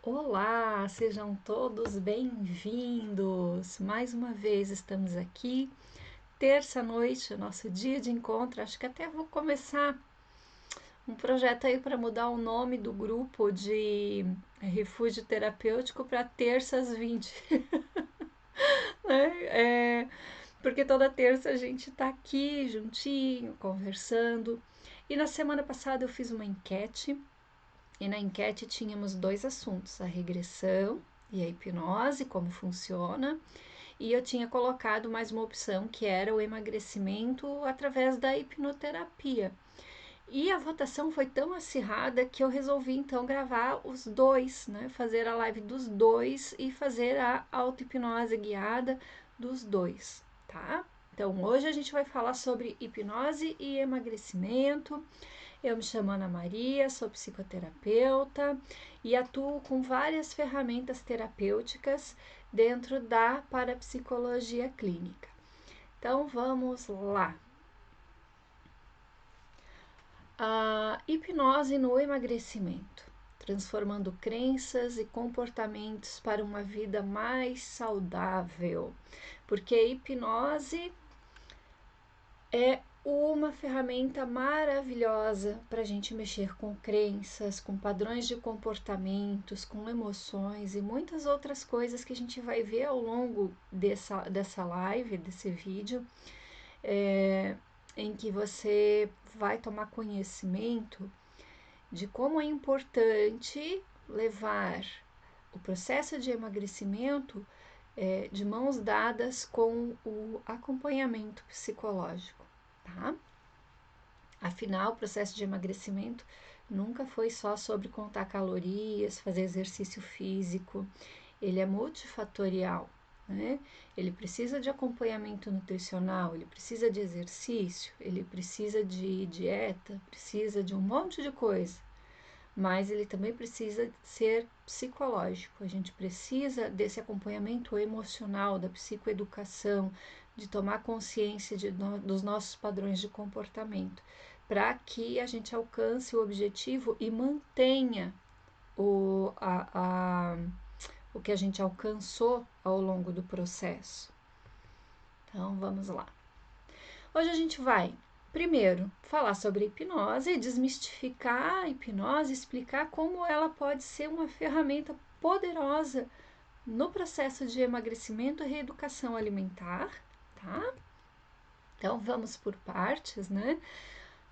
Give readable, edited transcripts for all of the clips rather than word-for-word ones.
Olá, sejam todos bem-vindos. Mais uma vez estamos aqui, terça-noite, nosso dia de encontro. Acho que até vou começar um projeto aí para mudar o nome do grupo de refúgio terapêutico para terças 20, né? Porque toda terça a gente está aqui juntinho, conversando. E na semana passada eu fiz uma enquete. E na enquete tínhamos dois assuntos: a regressão e a hipnose, como funciona. E eu tinha colocado mais uma opção que era o emagrecimento através da hipnoterapia. E a votação foi tão acirrada que eu resolvi então gravar os dois, né? Fazer a live dos dois e fazer a auto-hipnose guiada dos dois, tá? Então hoje a gente vai falar sobre hipnose e emagrecimento. Eu me chamo Ana Maria, sou psicoterapeuta e atuo com várias ferramentas terapêuticas dentro da parapsicologia clínica. Então vamos lá. A hipnose no emagrecimento, transformando crenças e comportamentos para uma vida mais saudável. Porque a hipnose é uma ferramenta maravilhosa para a gente mexer com crenças, com padrões de comportamentos, com emoções e muitas outras coisas que a gente vai ver ao longo dessa live, desse vídeo, em que você vai tomar conhecimento de como é importante levar o processo de emagrecimento de mãos dadas com o acompanhamento psicológico, tá? Afinal, o processo de emagrecimento nunca foi só sobre contar calorias, fazer exercício físico. Ele é multifatorial, né? Ele precisa de acompanhamento nutricional, ele precisa de exercício, ele precisa de dieta, precisa de um monte de coisa. Mas ele também precisa ser psicológico. A gente precisa desse acompanhamento emocional, da psicoeducação, de tomar consciência dos nossos padrões de comportamento, para que a gente alcance o objetivo e mantenha o que a gente alcançou ao longo do processo. Então, vamos lá. Hoje a gente vai, primeiro, falar sobre a hipnose, desmistificar a hipnose, explicar como ela pode ser uma ferramenta poderosa no processo de emagrecimento e reeducação alimentar, tá? Então, vamos por partes, né?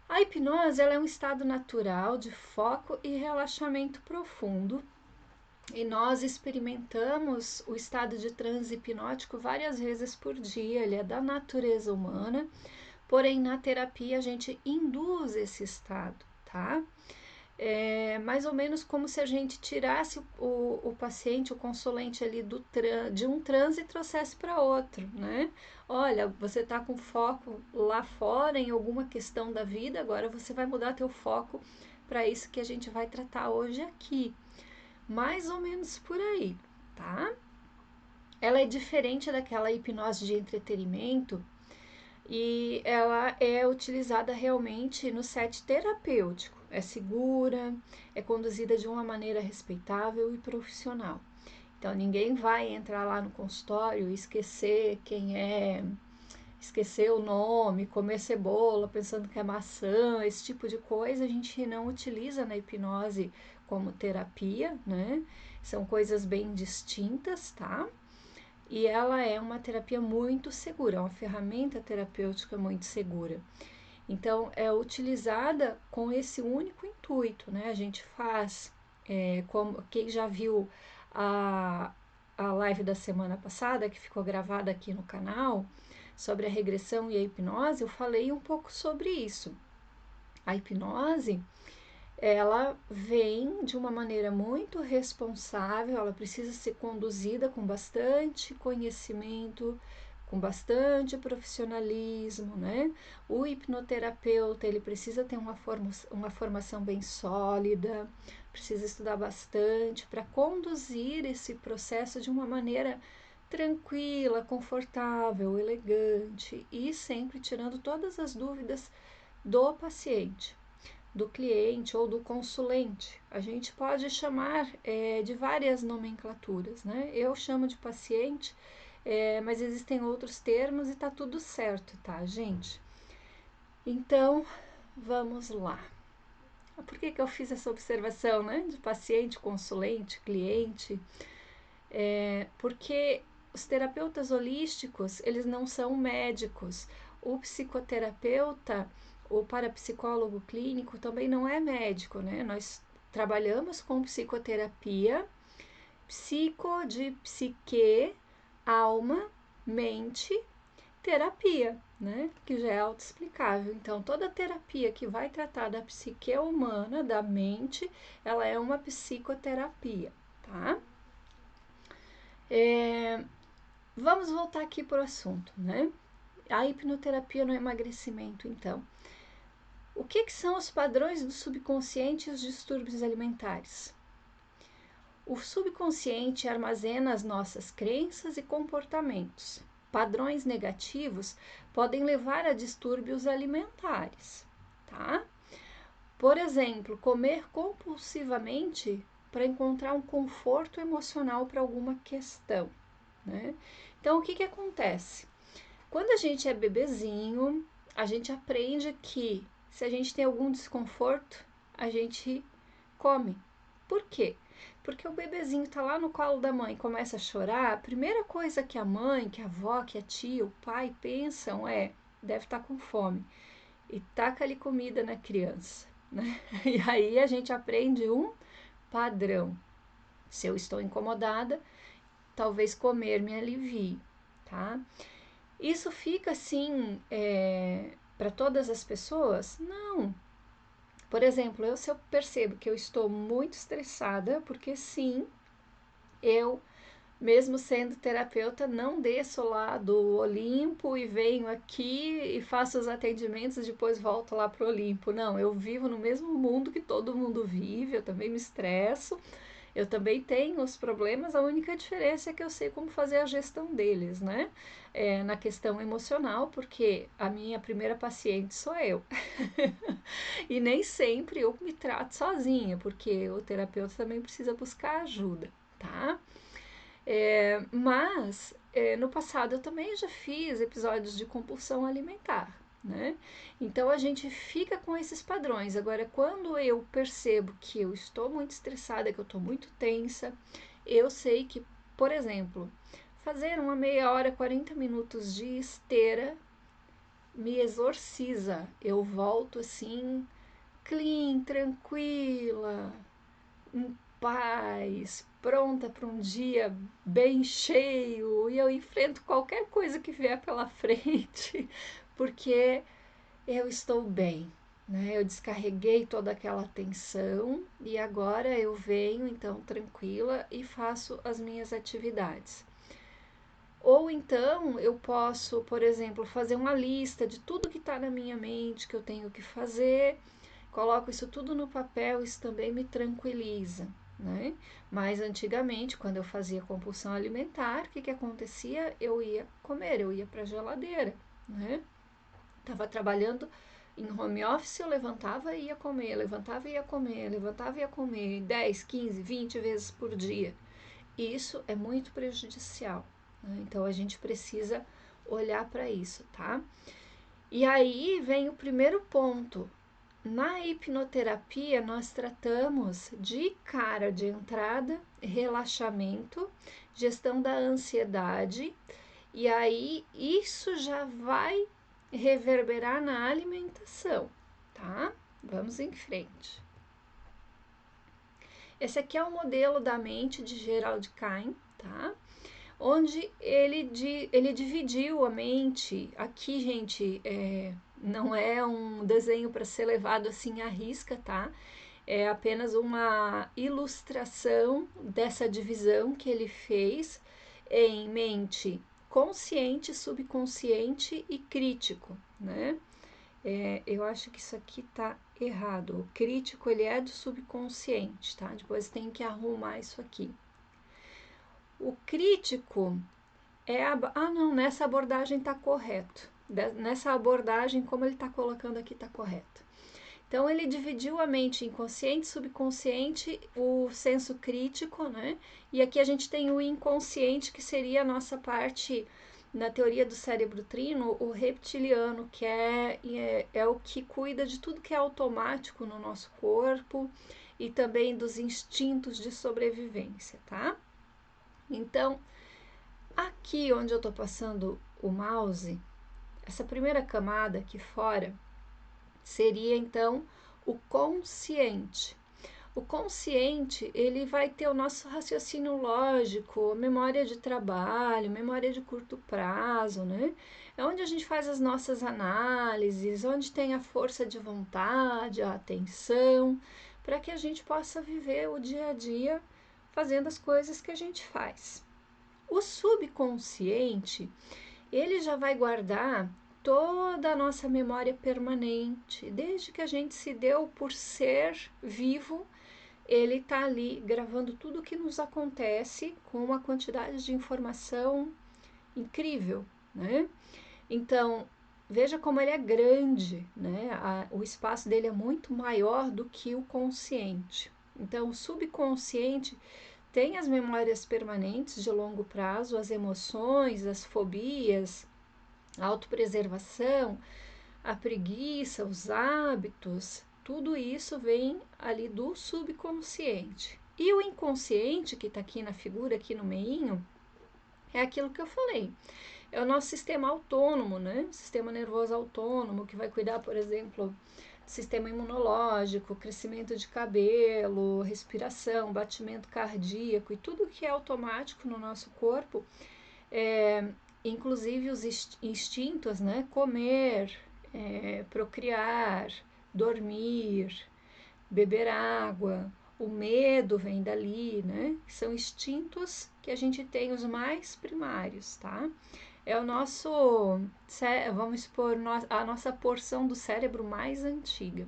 A hipnose ela é um estado natural de foco e relaxamento profundo. E nós experimentamos o estado de transe hipnótico várias vezes por dia, ele é da natureza humana, porém na terapia a gente induz esse estado, tá? É mais ou menos como se a gente tirasse o paciente, o consulente ali de um transe e trouxesse para outro, né? Olha, você está com foco lá fora em alguma questão da vida, agora você vai mudar teu foco para isso que a gente vai tratar hoje aqui. Mais ou menos por aí, tá? Ela é diferente daquela hipnose de entretenimento e ela é utilizada realmente no set terapêutico. É segura, é conduzida de uma maneira respeitável e profissional. Então ninguém vai entrar lá no consultório e esquecer quem é, esquecer o nome, comer cebola pensando que é maçã, esse tipo de coisa a gente não utiliza na hipnose como terapia, né? São coisas bem distintas, tá? E ela é uma terapia muito segura, é uma ferramenta terapêutica muito segura. Então, é utilizada com esse único intuito, né? A gente faz, como quem já viu a live da semana passada, que ficou gravada aqui no canal, sobre a regressão e a hipnose, eu falei um pouco sobre isso. A hipnose, ela vem de uma maneira muito responsável, ela precisa ser conduzida com bastante conhecimento, com bastante profissionalismo, né? O hipnoterapeuta, ele precisa ter uma formação bem sólida, precisa estudar bastante para conduzir esse processo de uma maneira tranquila, confortável, elegante e sempre tirando todas as dúvidas do paciente. do cliente ou do consulente. A gente pode chamar de várias nomenclaturas, né? Eu chamo de paciente, mas existem outros termos e tá tudo certo, tá, gente? Então, vamos lá. Por que eu fiz essa observação, né? De paciente, consulente, cliente? Porque os terapeutas holísticos, eles não são médicos. O psicoterapeuta, o parapsicólogo clínico também não é médico, né? Nós trabalhamos com psicoterapia, psico de psique, alma, mente, terapia, né? Que já é autoexplicável. Então, toda terapia que vai tratar da psique humana, da mente, ela é uma psicoterapia, tá? Vamos voltar aqui para o assunto, né? A hipnoterapia no emagrecimento, então. O que são os padrões do subconsciente e os distúrbios alimentares? O subconsciente armazena as nossas crenças e comportamentos. Padrões negativos podem levar a distúrbios alimentares, tá? Por exemplo, comer compulsivamente para encontrar um conforto emocional para alguma questão, né? Então, o que acontece? Quando a gente é bebezinho, a gente aprende que se a gente tem algum desconforto, a gente come. Por quê? Porque o bebezinho tá lá no colo da mãe e começa a chorar, a primeira coisa que a mãe, que a avó, que a tia, o pai pensam deve estar com fome. E taca-lhe comida na criança, né? E aí a gente aprende um padrão. Se eu estou incomodada, talvez comer me alivie, tá? Isso fica assim para todas as pessoas? Não. Por exemplo, se eu percebo que eu estou muito estressada, porque sim, eu, mesmo sendo terapeuta, não desço lá do Olimpo e venho aqui e faço os atendimentos e depois volto lá para o Olimpo. Não, eu vivo no mesmo mundo que todo mundo vive, eu também me estresso. Eu também tenho os problemas, a única diferença é que eu sei como fazer a gestão deles, né? Na questão emocional, porque a minha primeira paciente sou eu. E nem sempre eu me trato sozinha, porque o terapeuta também precisa buscar ajuda, tá? Mas no passado eu também já fiz episódios de compulsão alimentar, né? Então a gente fica com esses padrões. Agora, quando eu percebo que eu estou muito estressada, que eu estou muito tensa, eu sei que, por exemplo, fazer uma meia hora, 40 minutos de esteira me exorciza. Eu volto assim, clean, tranquila, em paz, pronta para um dia bem cheio, e eu enfrento qualquer coisa que vier pela frente, porque eu estou bem, né? Eu descarreguei toda aquela tensão e agora eu venho então tranquila e faço as minhas atividades. Ou então eu posso, por exemplo, fazer uma lista de tudo que está na minha mente que eu tenho que fazer, coloco isso tudo no papel, isso também me tranquiliza, né? Mas antigamente, quando eu fazia compulsão alimentar, o que acontecia? Eu ia comer, eu ia para a geladeira, né? Estava trabalhando em home office, eu levantava e ia comer, levantava e ia comer, levantava e ia comer 10, 15, 20 vezes por dia. E isso é muito prejudicial, né? Então a gente precisa olhar para isso, tá? E aí vem o primeiro ponto. Na hipnoterapia, nós tratamos de cara de entrada, relaxamento, gestão da ansiedade, e aí isso já vai reverberar na alimentação, tá? Vamos em frente. Esse aqui é o modelo da mente de Gerald Cain, tá? Onde ele dividiu a mente. Aqui, gente, não é um desenho para ser levado assim à risca, tá? É apenas uma ilustração dessa divisão que ele fez em mente consciente, subconsciente e crítico, né? Eu acho que isso aqui tá errado. O crítico, ele é do subconsciente, tá? Depois tem que arrumar isso aqui. O crítico não, nessa abordagem tá correto. Nessa abordagem, como ele tá colocando aqui, tá correto. Então, ele dividiu a mente inconsciente, subconsciente, o senso crítico, né? E aqui a gente tem o inconsciente, que seria a nossa parte, na teoria do cérebro trino, o reptiliano, que é o que cuida de tudo que é automático no nosso corpo e também dos instintos de sobrevivência, tá? Então, aqui onde eu tô passando o mouse, essa primeira camada aqui fora, seria então o consciente. O consciente, ele vai ter o nosso raciocínio lógico, memória de trabalho, memória de curto prazo, né? É onde a gente faz as nossas análises, onde tem a força de vontade, a atenção, para que a gente possa viver o dia a dia fazendo as coisas que a gente faz. O subconsciente, ele já vai guardar toda a nossa memória permanente, desde que a gente se deu por ser vivo, ele está ali gravando tudo o que nos acontece com uma quantidade de informação incrível, né? Então, veja como ele é grande, né? O espaço dele é muito maior do que o consciente. Então, o subconsciente tem as memórias permanentes de longo prazo, as emoções, as fobias, a autopreservação, a preguiça, os hábitos, tudo isso vem ali do subconsciente. E o inconsciente, que está aqui na figura, aqui no meinho, é aquilo que eu falei. É o nosso sistema autônomo, né? Sistema nervoso autônomo, que vai cuidar, por exemplo, do sistema imunológico, crescimento de cabelo, respiração, batimento cardíaco e tudo que é automático no nosso corpo, inclusive os instintos, né? Comer, procriar, dormir, beber água, o medo vem dali, né? São instintos que a gente tem, os mais primários, tá? É o nosso, vamos expor, a nossa porção do cérebro mais antiga.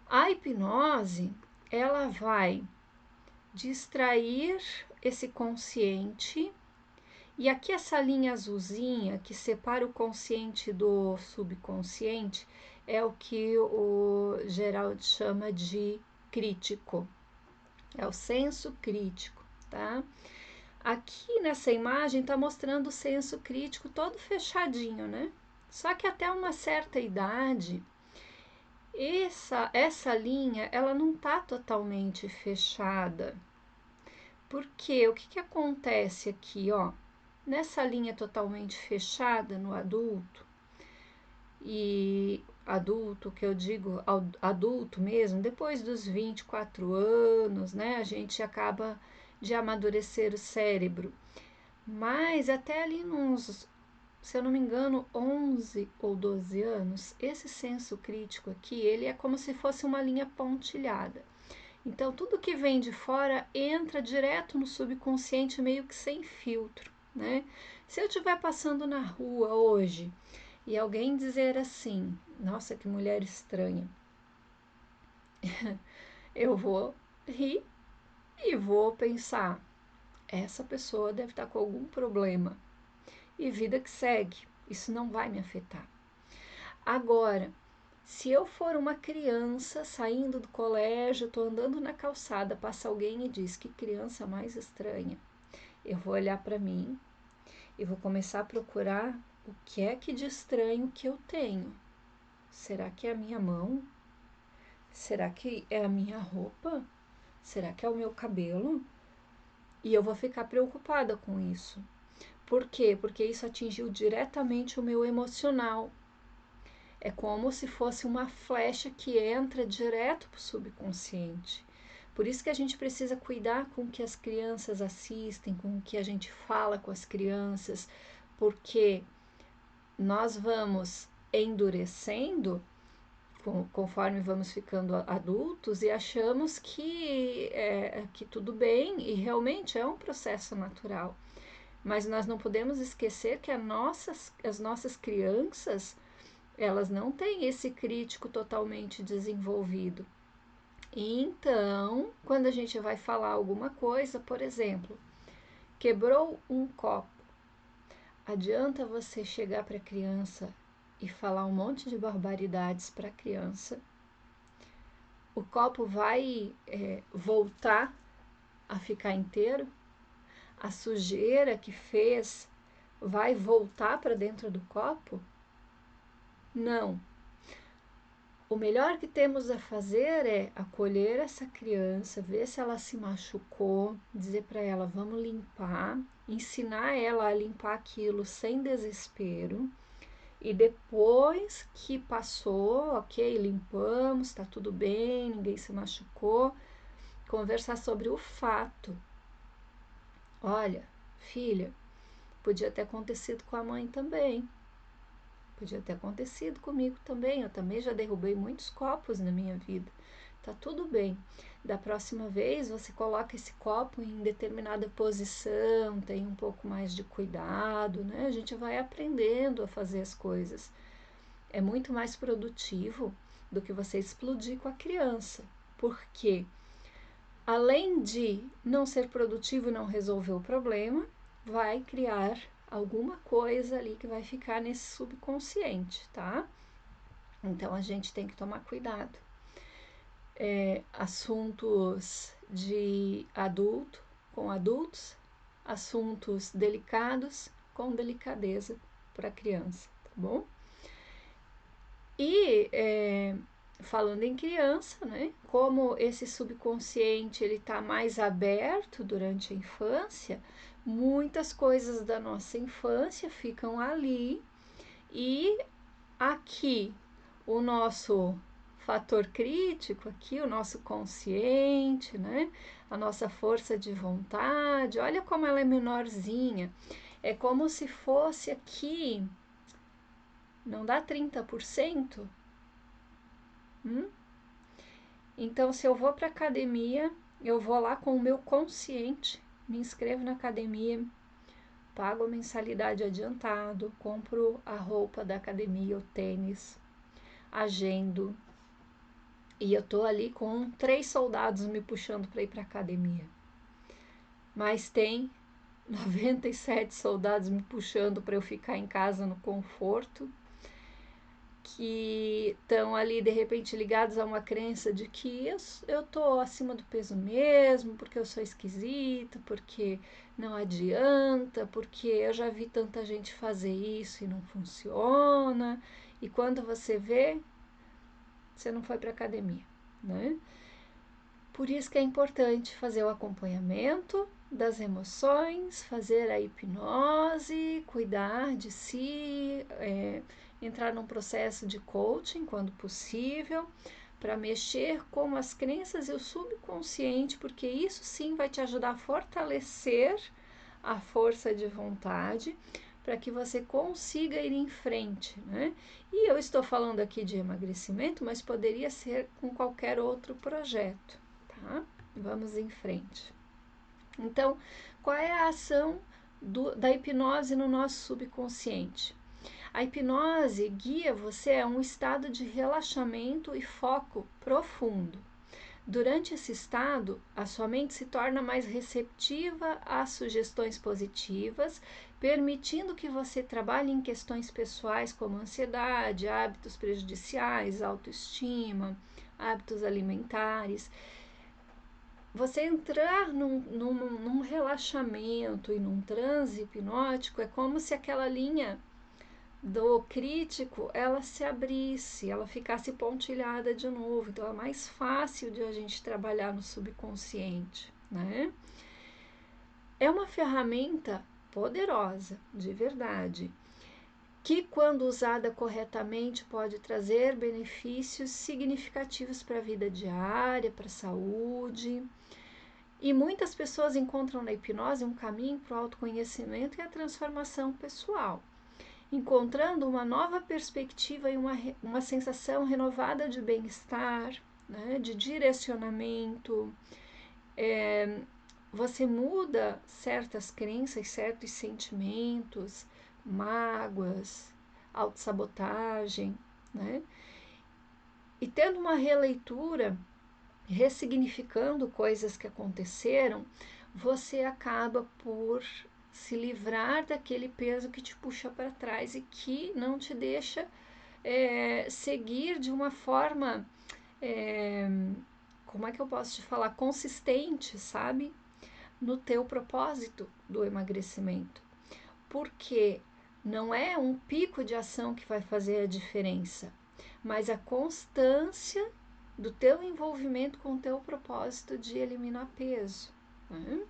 A hipnose, ela vai distrair esse consciente, e aqui essa linha azulzinha que separa o consciente do subconsciente é o que o Gerald chama de crítico. É o senso crítico, tá? Aqui nessa imagem está mostrando o senso crítico todo fechadinho, né? Só que até uma certa idade, essa linha ela não está totalmente fechada. Porque o que acontece aqui, ó? Nessa linha totalmente fechada no adulto, e adulto que eu digo adulto mesmo, depois dos 24 anos, né, a gente acaba de amadurecer o cérebro. Mas até ali nos, se eu não me engano, 11 ou 12 anos, esse senso crítico aqui, ele é como se fosse uma linha pontilhada. Então, tudo que vem de fora entra direto no subconsciente, meio que sem filtro, né? Se eu estiver passando na rua hoje e alguém dizer assim, nossa, que mulher estranha, eu vou rir e vou pensar, essa pessoa deve estar com algum problema. E vida que segue, isso não vai me afetar. Agora, se eu for uma criança saindo do colégio, estou andando na calçada, passa alguém e diz que criança mais estranha, eu vou olhar para mim e vou começar a procurar o que é que de estranho que eu tenho. Será que é a minha mão? Será que é a minha roupa? Será que é o meu cabelo? E eu vou ficar preocupada com isso. Por quê? Porque isso atingiu diretamente o meu emocional. É como se fosse uma flecha que entra direto para o subconsciente. Por isso que a gente precisa cuidar com o que as crianças assistem, com o que a gente fala com as crianças, porque nós vamos endurecendo conforme vamos ficando adultos e achamos que tudo bem, e realmente é um processo natural. Mas nós não podemos esquecer que as nossas crianças, elas não têm esse crítico totalmente desenvolvido. Então, quando a gente vai falar alguma coisa, por exemplo, quebrou um copo, adianta você chegar para a criança e falar um monte de barbaridades para a criança o copo vai voltar a ficar inteiro? A sujeira que fez vai voltar para dentro do copo? Não. O melhor que temos a fazer é acolher essa criança, ver se ela se machucou, dizer para ela, vamos limpar, ensinar ela a limpar aquilo sem desespero. E depois que passou, ok, limpamos, tá tudo bem, ninguém se machucou, conversar sobre o fato. Olha, filha, podia ter acontecido com a mãe também. Podia ter acontecido comigo também. Eu também já derrubei muitos copos na minha vida. Tá tudo bem. Da próxima vez você coloca esse copo em determinada posição, tem um pouco mais de cuidado, né? A gente vai aprendendo a fazer as coisas. É muito mais produtivo do que você explodir com a criança. Porque além de não ser produtivo e não resolver o problema, vai criar alguma coisa ali que vai ficar nesse subconsciente, tá? Então a gente tem que tomar cuidado. Assuntos de adulto com adultos, assuntos delicados com delicadeza para a criança, tá bom? E falando em criança, né? Como esse subconsciente ele está mais aberto durante a infância, muitas coisas da nossa infância ficam ali e aqui o nosso fator crítico, aqui o nosso consciente, né? A nossa força de vontade, olha como ela é menorzinha. É como se fosse aqui, não dá 30%? Então, se eu vou para academia, eu vou lá com o meu consciente, me inscrevo na academia, pago a mensalidade adiantado, compro a roupa da academia, o tênis, agendo, e eu tô ali com 3 soldados me puxando para ir para academia. Mas tem 97 soldados me puxando para eu ficar em casa no conforto, que estão ali de repente ligados a uma crença de que eu tô acima do peso mesmo, porque eu sou esquisita, porque não adianta, porque eu já vi tanta gente fazer isso e não funciona. E quando você vê, você não foi para academia, né? Por isso que é importante fazer o acompanhamento das emoções, fazer a hipnose, cuidar de si, entrar num processo de coaching quando possível, para mexer com as crenças e o subconsciente, porque isso sim vai te ajudar a fortalecer a força de vontade para que você consiga ir em frente, né? E eu estou falando aqui de emagrecimento, mas poderia ser com qualquer outro projeto, tá? Vamos em frente. Então, qual é a ação da hipnose no nosso subconsciente? A hipnose guia você a um estado de relaxamento e foco profundo. Durante esse estado, a sua mente se torna mais receptiva às sugestões positivas, permitindo que você trabalhe em questões pessoais como ansiedade, hábitos prejudiciais, autoestima, hábitos alimentares. Você entrar num relaxamento e num transe hipnótico é como se aquela linha do crítico ela se abrisse, ela ficasse pontilhada de novo. Então é mais fácil de a gente trabalhar no subconsciente, né? É uma ferramenta poderosa, de verdade, que quando usada corretamente pode trazer benefícios significativos para a vida diária, para a saúde. E muitas pessoas encontram na hipnose um caminho para o autoconhecimento e a transformação pessoal, encontrando uma nova perspectiva e uma sensação renovada de bem-estar, né, de direcionamento. Você muda certas crenças, certos sentimentos, mágoas, autossabotagem, né? E tendo uma releitura, ressignificando coisas que aconteceram, você acaba por se livrar daquele peso que te puxa para trás e que não te deixa seguir de uma forma como é que eu posso te falar, consistente, sabe? No teu propósito do emagrecimento. Porque não é um pico de ação que vai fazer a diferença, mas a constância do teu envolvimento com o teu propósito de eliminar peso. Né?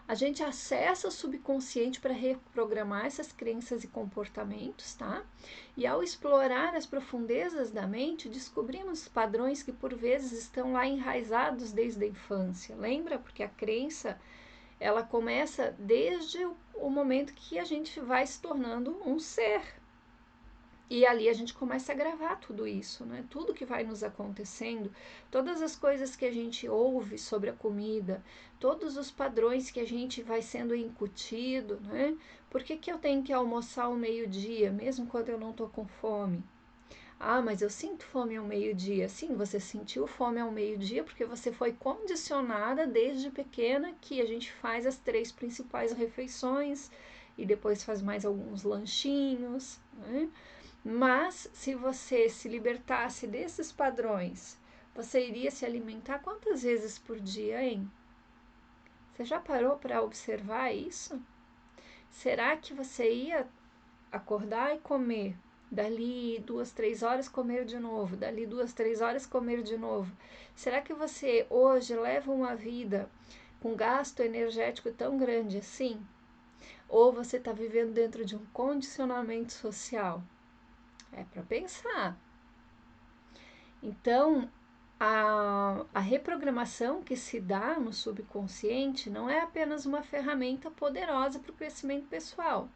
A gente acessa o subconsciente para reprogramar essas crenças e comportamentos, tá? E ao explorar as profundezas da mente, descobrimos padrões que por vezes estão lá enraizados desde a infância. Lembra? Porque a crença, ela começa desde o momento que a gente vai se tornando um ser. E ali a gente começa a gravar tudo isso, né? Tudo que vai nos acontecendo, todas as coisas que a gente ouve sobre a comida, todos os padrões que a gente vai sendo incutido, né? Por que eu tenho que almoçar ao meio-dia, mesmo quando eu não estou com fome? Ah, mas eu sinto fome ao meio-dia. Sim, você sentiu fome ao meio-dia porque você foi condicionada desde pequena que a gente faz as 3 principais refeições e depois faz mais alguns lanchinhos, né? Mas se você se libertasse desses padrões, você iria se alimentar quantas vezes por dia, hein? Você já parou para observar isso? Será que você ia acordar e comer, dali 2, 3 horas comer de novo, dali 2, 3 horas comer de novo? Será que você hoje leva uma vida com gasto energético tão grande assim? Ou você está vivendo dentro de um condicionamento social? É para pensar. Então, a reprogramação que se dá no subconsciente não é apenas uma ferramenta poderosa para o crescimento pessoal,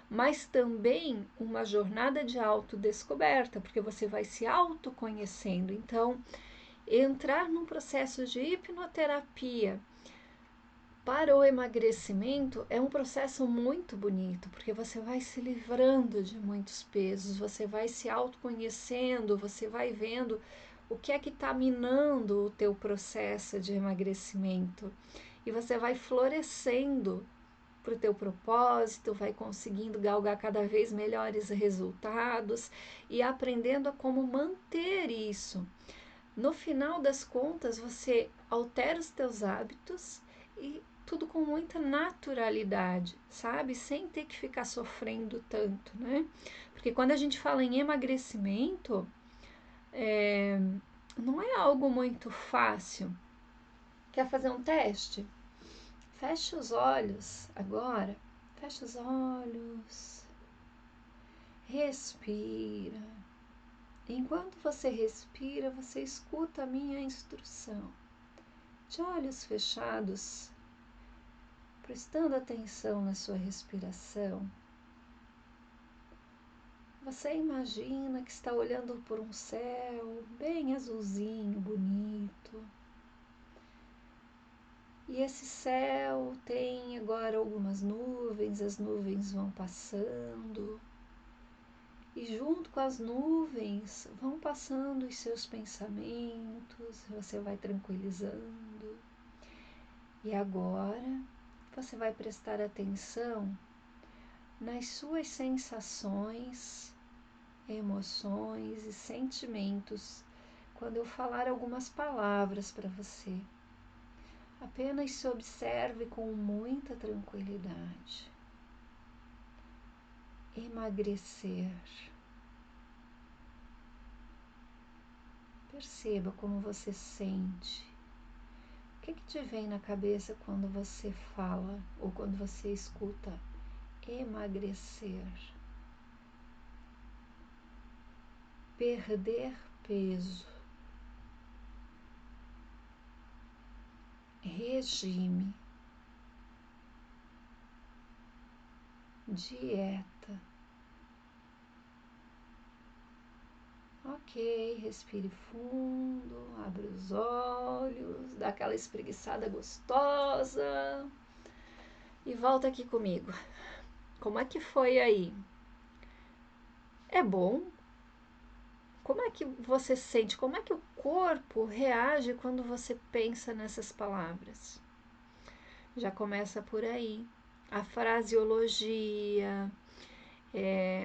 mas também uma jornada de autodescoberta, porque você vai se autoconhecendo. Então, entrar num processo de hipnoterapia para o emagrecimento é um processo muito bonito, porque você vai se livrando de muitos pesos, você vai se autoconhecendo, você vai vendo o que é que está minando o teu processo de emagrecimento e você vai florescendo para o teu propósito, vai conseguindo galgar cada vez melhores resultados e aprendendo a como manter isso. No final das contas, você altera os teus hábitos e tudo com muita naturalidade, sabe? Sem ter que ficar sofrendo tanto, né? Porque quando a gente fala em emagrecimento, não é algo muito fácil. Quer fazer um teste? Feche os olhos agora. Feche os olhos. Respira. Enquanto você respira, você escuta a minha instrução. De olhos fechados, prestando atenção na sua respiração, você imagina que está olhando por um céu bem azulzinho, bonito. E esse céu tem agora algumas nuvens, as nuvens vão passando. E junto com as nuvens vão passando os seus pensamentos, você vai tranquilizando. E agora você vai prestar atenção nas suas sensações, emoções e sentimentos quando eu falar algumas palavras para você. Apenas se observe com muita tranquilidade. Emagrecer. Perceba como você sente. O que te vem na cabeça quando você fala ou quando você escuta emagrecer? Perder peso. Regime. Dieta. Ok, respire fundo, abre os olhos, dá aquela espreguiçada gostosa e volta aqui comigo. Como é que foi aí? É bom? Como é que você sente? Como é que o corpo reage quando você pensa nessas palavras? Já começa por aí. A fraseologia,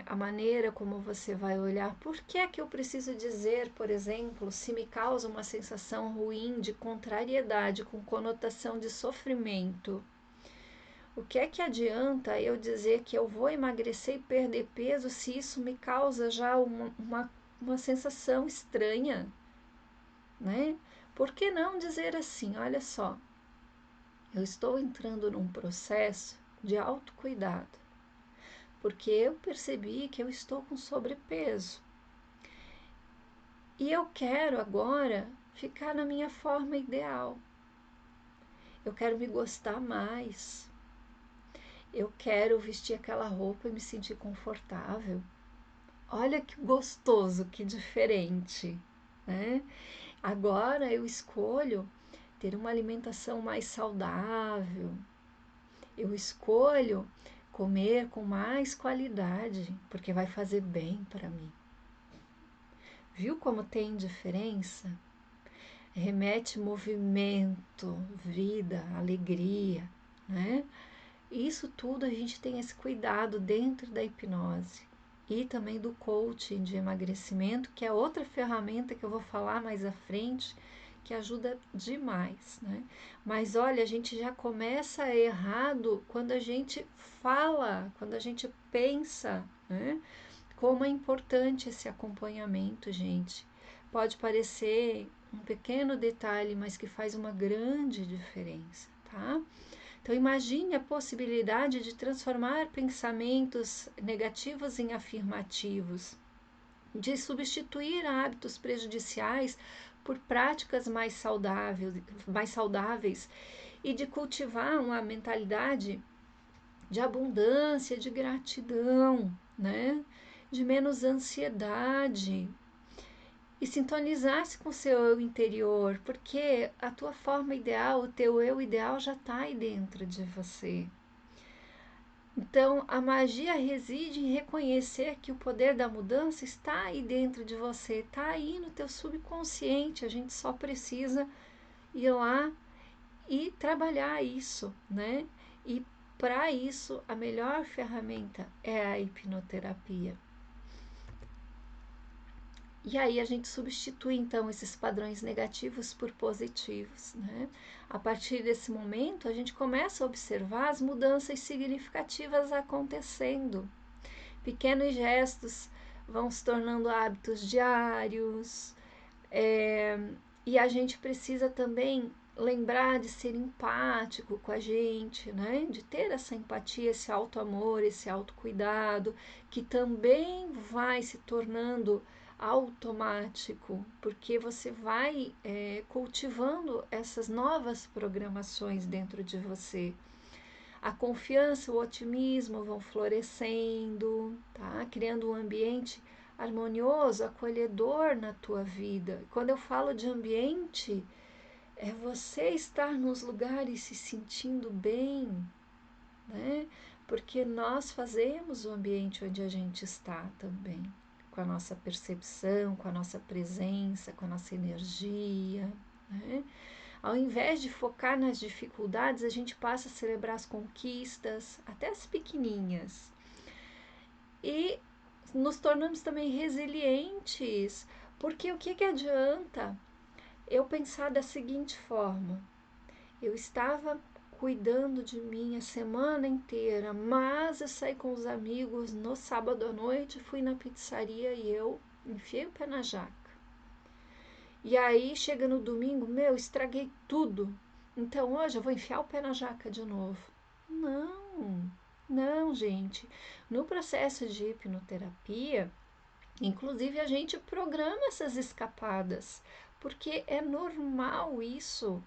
a maneira como você vai olhar. Por que é que eu preciso dizer, por exemplo, se me causa uma sensação ruim de contrariedade com conotação de sofrimento? O que é que adianta eu dizer que eu vou emagrecer e perder peso se isso me causa já uma sensação estranha, né? Por que não dizer assim, olha só, eu estou entrando num processo de autocuidado, porque eu percebi que eu estou com sobrepeso. E eu quero agora ficar na minha forma ideal. Eu quero me gostar mais. Eu quero vestir aquela roupa e me sentir confortável. Olha que gostoso, que diferente, né? Agora eu escolho ter uma alimentação mais saudável. Eu escolho comer com mais qualidade, porque vai fazer bem para mim. Viu como tem diferença? Remete movimento, vida, alegria, né? Isso tudo a gente tem esse cuidado dentro da hipnose e também do coaching de emagrecimento, que é outra ferramenta que eu vou falar mais à frente, que ajuda demais, né? Mas olha, a gente já começa errado quando a gente fala, quando a gente pensa, né? Como é importante esse acompanhamento, gente. Pode parecer um pequeno detalhe, mas que faz uma grande diferença, tá? Então, imagine a possibilidade de transformar pensamentos negativos em afirmativos, de substituir hábitos prejudiciais por práticas mais saudáveis e de cultivar uma mentalidade de abundância, de gratidão, né? De menos ansiedade, e sintonizar-se com o seu eu interior, porque a tua forma ideal, o teu eu ideal já está aí dentro de você. Então, a magia reside em reconhecer que o poder da mudança está aí dentro de você, está aí no teu subconsciente. A gente só precisa ir lá e trabalhar isso, né? E para isso, a melhor ferramenta é a hipnoterapia. E aí a gente substitui então esses padrões negativos por positivos, né? A partir desse momento, a gente começa a observar as mudanças significativas acontecendo. Pequenos gestos vão se tornando hábitos diários, e a gente precisa também lembrar de ser empático com a gente, né? De ter essa empatia, esse auto-amor, esse autocuidado, que também vai se tornando automático, porque você vai cultivando essas novas programações dentro de você. A confiança, o otimismo vão florescendo, tá? Criando um ambiente harmonioso, acolhedor na tua vida. Quando eu falo de ambiente, é você estar nos lugares se sentindo bem, né? Porque nós fazemos o ambiente onde a gente está também, com a nossa percepção, com a nossa presença, com a nossa energia, né? Ao invés de focar nas dificuldades, a gente passa a celebrar as conquistas, até as pequeninhas. E nos tornamos também resilientes, porque o que adianta eu pensar da seguinte forma: eu estava cuidando de mim a semana inteira, mas eu saí com os amigos no sábado à noite, fui na pizzaria e eu enfiei o pé na jaca. E aí chega no domingo, estraguei tudo. Então hoje eu vou enfiar o pé na jaca de novo. Não, não, gente. No processo de hipnoterapia, inclusive a gente programa essas escapadas, porque é normal isso.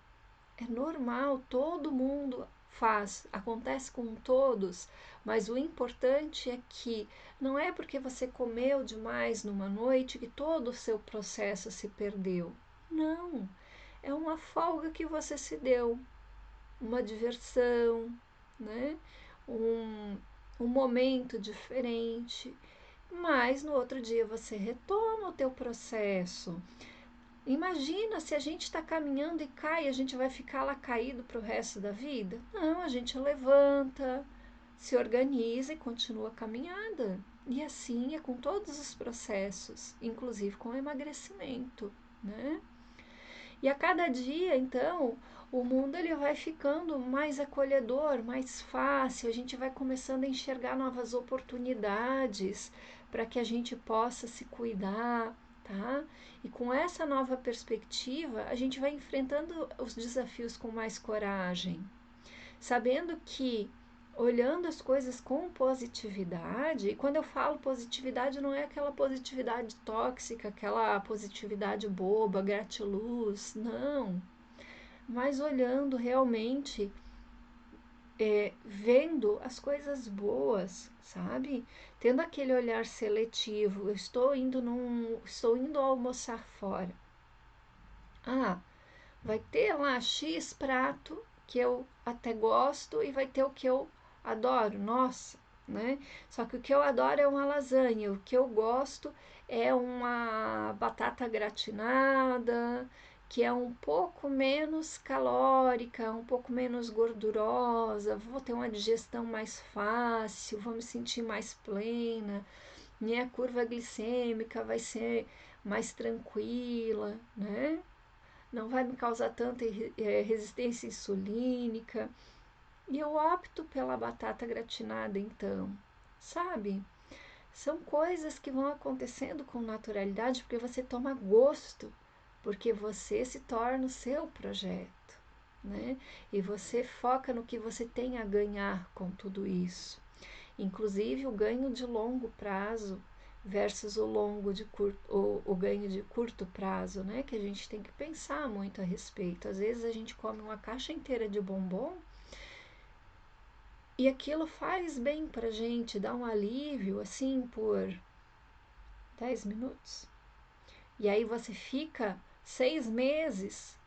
É normal, todo mundo faz, acontece com todos, mas o importante é que não é porque você comeu demais numa noite que todo o seu processo se perdeu. Não, é uma folga que você se deu, uma diversão, né? um momento diferente, mas no outro dia você retoma o teu processo. Imagina se a gente está caminhando e cai, a gente vai ficar lá caído para o resto da vida? Não, a gente levanta, se organiza e continua a caminhada. E assim é com todos os processos, inclusive com o emagrecimento, né? E a cada dia, então, o mundo ele vai ficando mais acolhedor, mais fácil, a gente vai começando a enxergar novas oportunidades para que a gente possa se cuidar, tá? E com essa nova perspectiva, a gente vai enfrentando os desafios com mais coragem, sabendo que olhando as coisas com positividade, e quando eu falo positividade, não é aquela positividade tóxica, aquela positividade boba, gratiluz, não. Mas olhando realmente, vendo as coisas boas, sabe? Tendo aquele olhar seletivo. Eu estou indo almoçar fora. Ah, vai ter lá X prato que eu até gosto e vai ter o que eu adoro, nossa, né? Só que o que eu adoro é uma lasanha, o que eu gosto é uma batata gratinada, que é um pouco menos calórica, um pouco menos gordurosa, vou ter uma digestão mais fácil, vou me sentir mais plena, minha curva glicêmica vai ser mais tranquila, né? Não vai me causar tanta resistência insulínica. E eu opto pela batata gratinada, então, sabe? São coisas que vão acontecendo com naturalidade porque você toma gosto, porque você se torna o seu projeto, né? E você foca no que você tem a ganhar com tudo isso. Inclusive o ganho de longo prazo versus o ganho de curto prazo, né? Que a gente tem que pensar muito a respeito. Às vezes a gente come uma caixa inteira de bombom e aquilo faz bem pra gente, dá um alívio assim por 10 minutos. E aí você fica 6 meses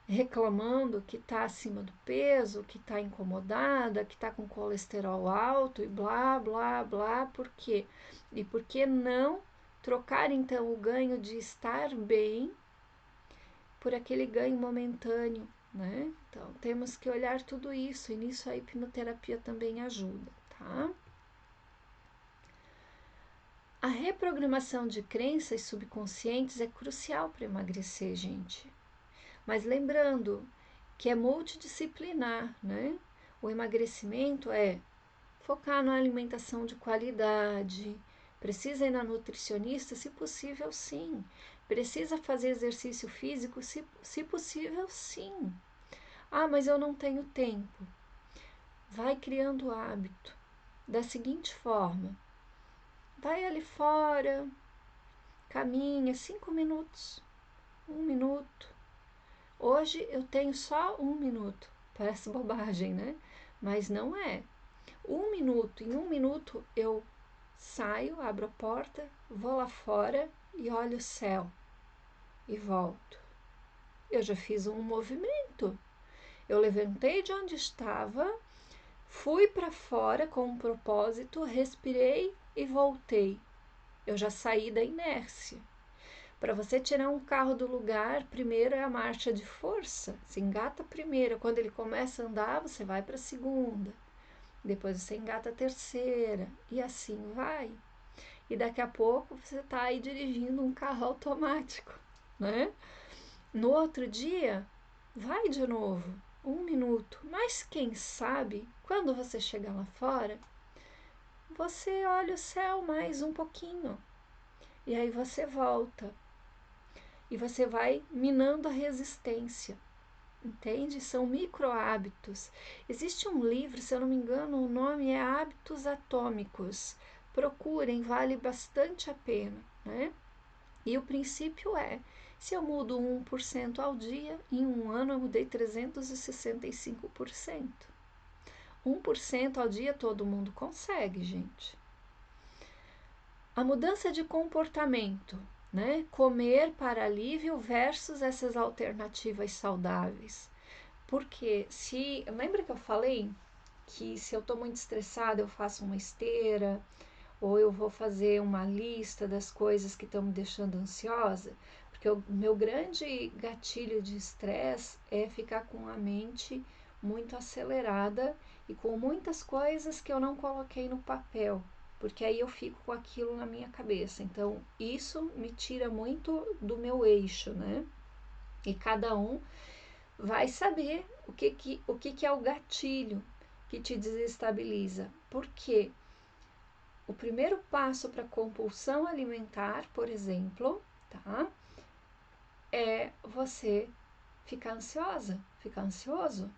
reclamando que está acima do peso, que está incomodada, que está com colesterol alto e blá, blá, blá. Por quê? E por que não trocar então o ganho de estar bem por aquele ganho momentâneo, né? Então temos que olhar tudo isso e nisso a hipnoterapia também ajuda, tá? A reprogramação de crenças subconscientes é crucial para emagrecer, gente. Mas lembrando que é multidisciplinar, né? O emagrecimento é focar na alimentação de qualidade, precisa ir na nutricionista, se possível, sim. Precisa fazer exercício físico, se possível, sim. Ah, mas eu não tenho tempo. Vai criando hábito. Da seguinte forma: vai ali fora, caminha 5 minutos, 1 minuto. Hoje eu tenho só 1 minuto. Parece bobagem, né? Mas não é. 1 minuto. Em 1 minuto eu saio, abro a porta, vou lá fora e olho o céu e volto. Eu já fiz um movimento. Eu levantei de onde estava, fui para fora com um propósito, respirei e voltei. Eu já saí da inércia. Para você tirar um carro do lugar, primeiro é a marcha de força. Se engata primeiro. Quando ele começa a andar, você vai para a segunda. Depois você engata a terceira. E assim vai. E daqui a pouco você está aí dirigindo um carro automático, né? No outro dia, vai de novo. 1 minuto. Mas quem sabe, quando você chegar lá fora, você olha o céu mais um pouquinho. E aí você volta. E você vai minando a resistência, entende? São micro hábitos. Existe um livro, se eu não me engano, o nome é Hábitos Atômicos. Procurem, vale bastante a pena, né? E o princípio é, se eu mudo 1% ao dia, em um ano eu mudei 365%. 1% ao dia todo mundo consegue, gente. A mudança de comportamento, né? Comer para alívio versus essas alternativas saudáveis. Porque lembra que eu falei que se eu estou muito estressada, eu faço uma esteira, ou eu vou fazer uma lista das coisas que estão me deixando ansiosa? Porque o meu grande gatilho de estresse é ficar com a mente muito acelerada e com muitas coisas que eu não coloquei no papel, porque aí eu fico com aquilo na minha cabeça. Então, isso me tira muito do meu eixo, né? E cada um vai saber o que é o gatilho que te desestabiliza. Por quê? O primeiro passo para compulsão alimentar, por exemplo, tá? É você ficar ansiosa, ficar ansioso.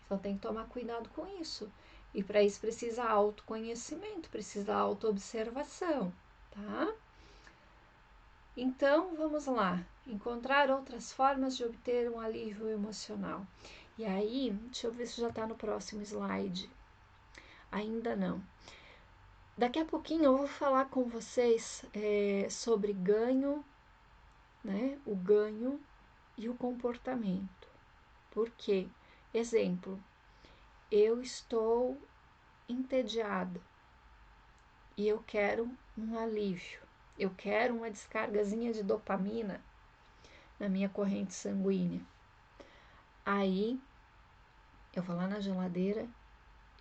Então tem que tomar cuidado com isso. E para isso precisa autoconhecimento, precisa autoobservação, tá? Então vamos lá, encontrar outras formas de obter um alívio emocional. E aí, deixa eu ver se já está no próximo slide. Ainda não. Daqui a pouquinho eu vou falar com vocês sobre ganho, né? O ganho e o comportamento. Por quê? Exemplo, eu estou entediada e eu quero um alívio. Eu quero uma descargazinha de dopamina na minha corrente sanguínea. Aí eu vou lá na geladeira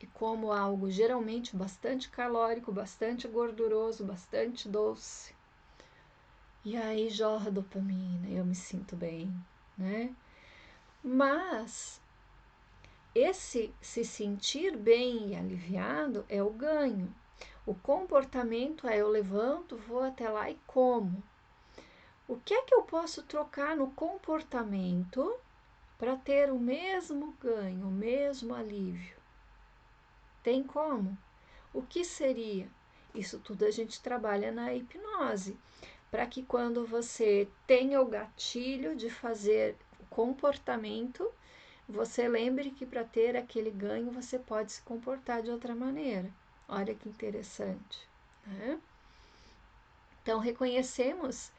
e como algo geralmente bastante calórico, bastante gorduroso, bastante doce. E aí jorra dopamina, eu me sinto bem, né? Mas esse se sentir bem e aliviado é o ganho. O comportamento é eu levanto, vou até lá e como. O que é que eu posso trocar no comportamento para ter o mesmo ganho, o mesmo alívio? Tem como? O que seria? Isso tudo a gente trabalha na hipnose, para que quando você tenha o gatilho de fazer o comportamento, você lembre que para ter aquele ganho você pode se comportar de outra maneira. Olha que interessante, né? Então, reconhecemos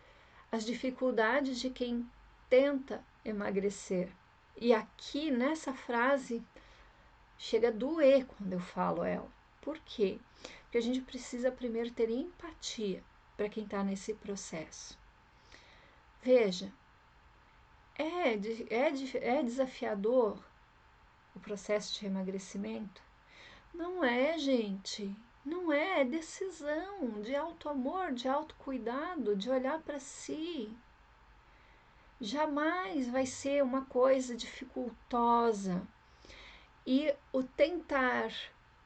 as dificuldades de quem tenta emagrecer. E aqui nessa frase chega a doer quando eu falo ela. Por quê? Porque a gente precisa primeiro ter empatia para quem está nesse processo. Veja, é desafiador o processo de emagrecimento? Não é, gente. Não é, é decisão de auto-amor, de autocuidado, de olhar para si. Jamais vai ser uma coisa dificultosa. E o tentar,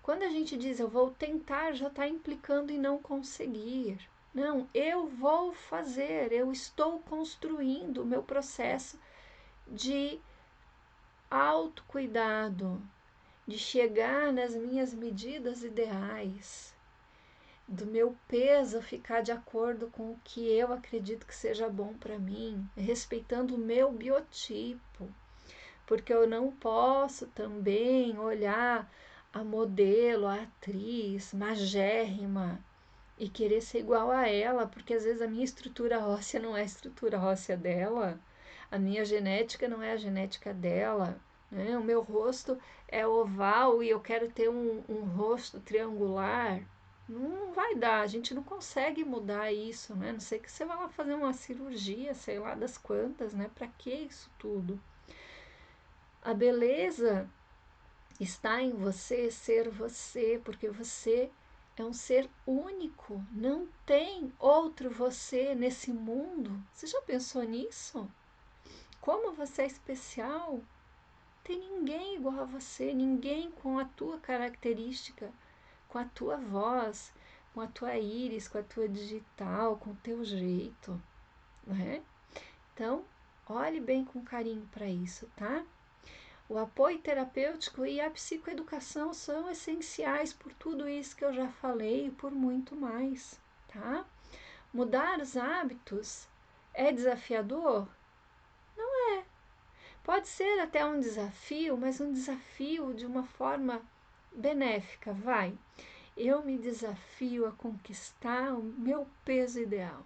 quando a gente diz eu vou tentar, já está implicando em não conseguir. Não, eu vou fazer, eu estou construindo o meu processo de autocuidado, de chegar nas minhas medidas ideais, do meu peso ficar de acordo com o que eu acredito que seja bom para mim, respeitando o meu biotipo, porque eu não posso também olhar a modelo, a atriz magérrima e querer ser igual a ela, porque às vezes a minha estrutura óssea não é a estrutura óssea dela, a minha genética não é a genética dela, né? O meu rosto é oval e eu quero ter um rosto triangular. Não vai dar, a gente não consegue mudar isso, né? Não sei que você vai lá fazer uma cirurgia, sei lá das quantas, né? Para que isso tudo? A beleza está em você ser você, porque você é um ser único, não tem outro você nesse mundo. Você já pensou nisso? Como você é especial? Tem ninguém igual a você, ninguém com a tua característica, com a tua voz, com a tua íris, com a tua digital, com o teu jeito, né? Então, olhe bem com carinho para isso, tá? O apoio terapêutico e a psicoeducação são essenciais por tudo isso que eu já falei e por muito mais, tá? Mudar os hábitos é desafiador? Pode ser até um desafio, mas um desafio de uma forma benéfica, vai. Eu me desafio a conquistar o meu peso ideal.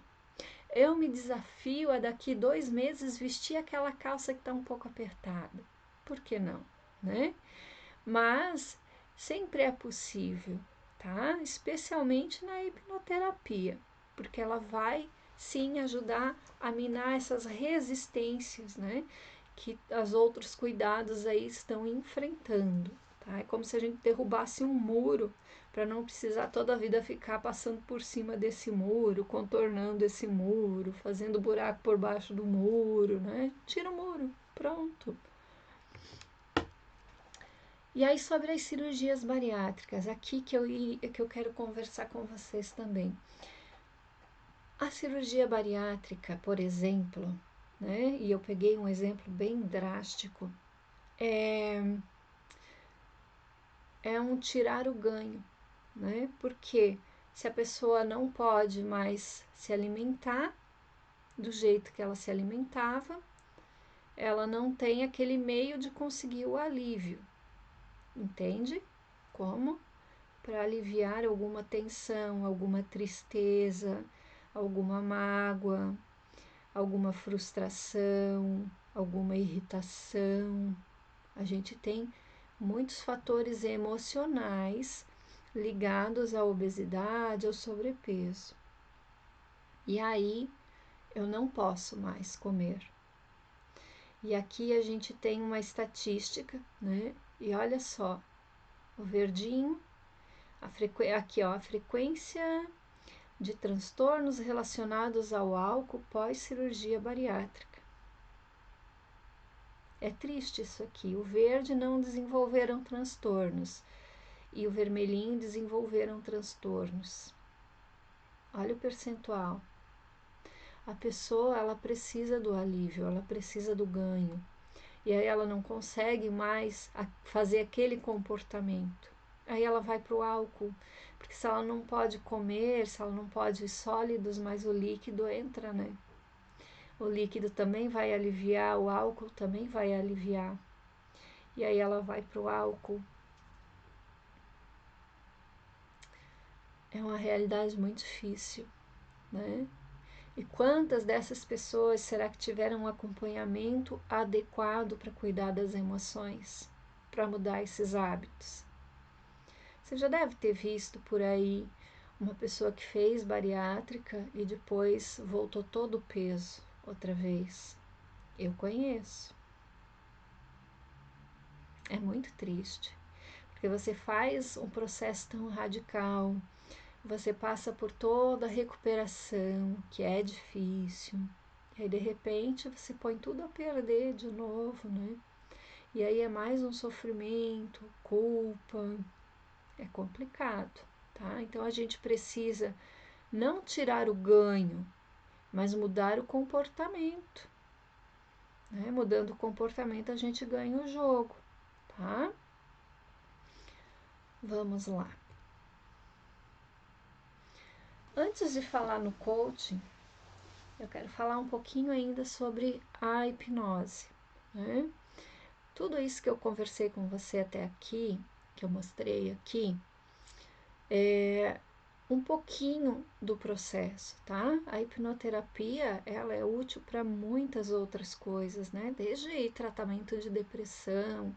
Eu me desafio a daqui 2 meses vestir aquela calça que está um pouco apertada. Por que não, né? Mas sempre é possível, tá? Especialmente na hipnoterapia, porque ela vai sim ajudar a minar essas resistências, né? que os outros cuidados aí estão enfrentando, tá? É como se a gente derrubasse um muro para não precisar toda a vida ficar passando por cima desse muro, contornando esse muro, fazendo buraco por baixo do muro, né? Tira o muro, pronto. E aí, sobre as cirurgias bariátricas, aqui que eu quero conversar com vocês também. A cirurgia bariátrica, por exemplo, né? E eu peguei um exemplo bem drástico, é um tirar o ganho, né? Porque se a pessoa não pode mais se alimentar do jeito que ela se alimentava, ela não tem aquele meio de conseguir o alívio, entende? Como? Para aliviar alguma tensão, alguma tristeza, alguma mágoa, alguma frustração, alguma irritação. A gente tem muitos fatores emocionais ligados à obesidade, ao sobrepeso. E aí eu não posso mais comer. E aqui a gente tem uma estatística, né? E olha só, o verdinho, aqui ó, a frequência de transtornos relacionados ao álcool pós-cirurgia bariátrica. É triste isso aqui. O verde não desenvolveram transtornos e o vermelhinho desenvolveram transtornos. Olha o percentual. A pessoa, ela precisa do alívio, ela precisa do ganho. E aí ela não consegue mais fazer aquele comportamento. Aí ela vai para o álcool, porque se ela não pode comer, se ela não pode sólidos, mas o líquido entra, né? O líquido também vai aliviar, o álcool também vai aliviar. E aí ela vai para o álcool. É uma realidade muito difícil, né? E quantas dessas pessoas será que tiveram um acompanhamento adequado para cuidar das emoções, para mudar esses hábitos? Você já deve ter visto por aí uma pessoa que fez bariátrica e depois voltou todo o peso outra vez. Eu conheço. É muito triste, porque você faz um processo tão radical, você passa por toda a recuperação, que é difícil, e aí de repente você põe tudo a perder de novo, né? E aí é mais um sofrimento, culpa, é complicado, tá? Então a gente precisa não tirar o ganho, mas mudar o comportamento, né? Mudando o comportamento a gente ganha o jogo, tá? Vamos lá. Antes de falar no coaching, eu quero falar um pouquinho ainda sobre a hipnose, né? Tudo isso que eu conversei com você até aqui, que eu mostrei aqui, é um pouquinho do processo, tá? A hipnoterapia, ela é útil para muitas outras coisas, né? Desde tratamento de depressão,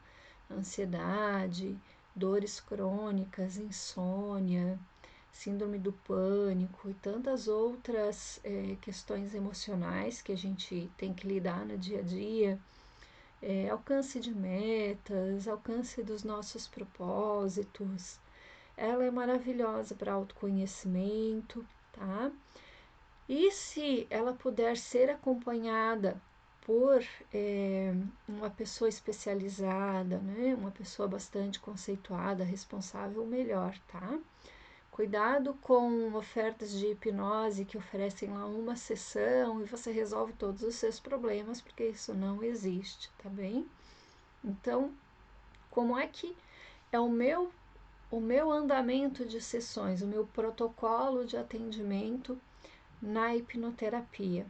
ansiedade, dores crônicas, insônia, síndrome do pânico e tantas outras questões emocionais que a gente tem que lidar no dia a dia, alcance de metas, alcance dos nossos propósitos. Ela é maravilhosa para autoconhecimento, tá? E se ela puder ser acompanhada por uma pessoa especializada, né? Uma pessoa bastante conceituada, responsável, melhor, tá? Cuidado com ofertas de hipnose que oferecem lá uma sessão e você resolve todos os seus problemas, porque isso não existe, tá bem? Então, como é que é o meu andamento de sessões, o meu protocolo de atendimento na hipnoterapia?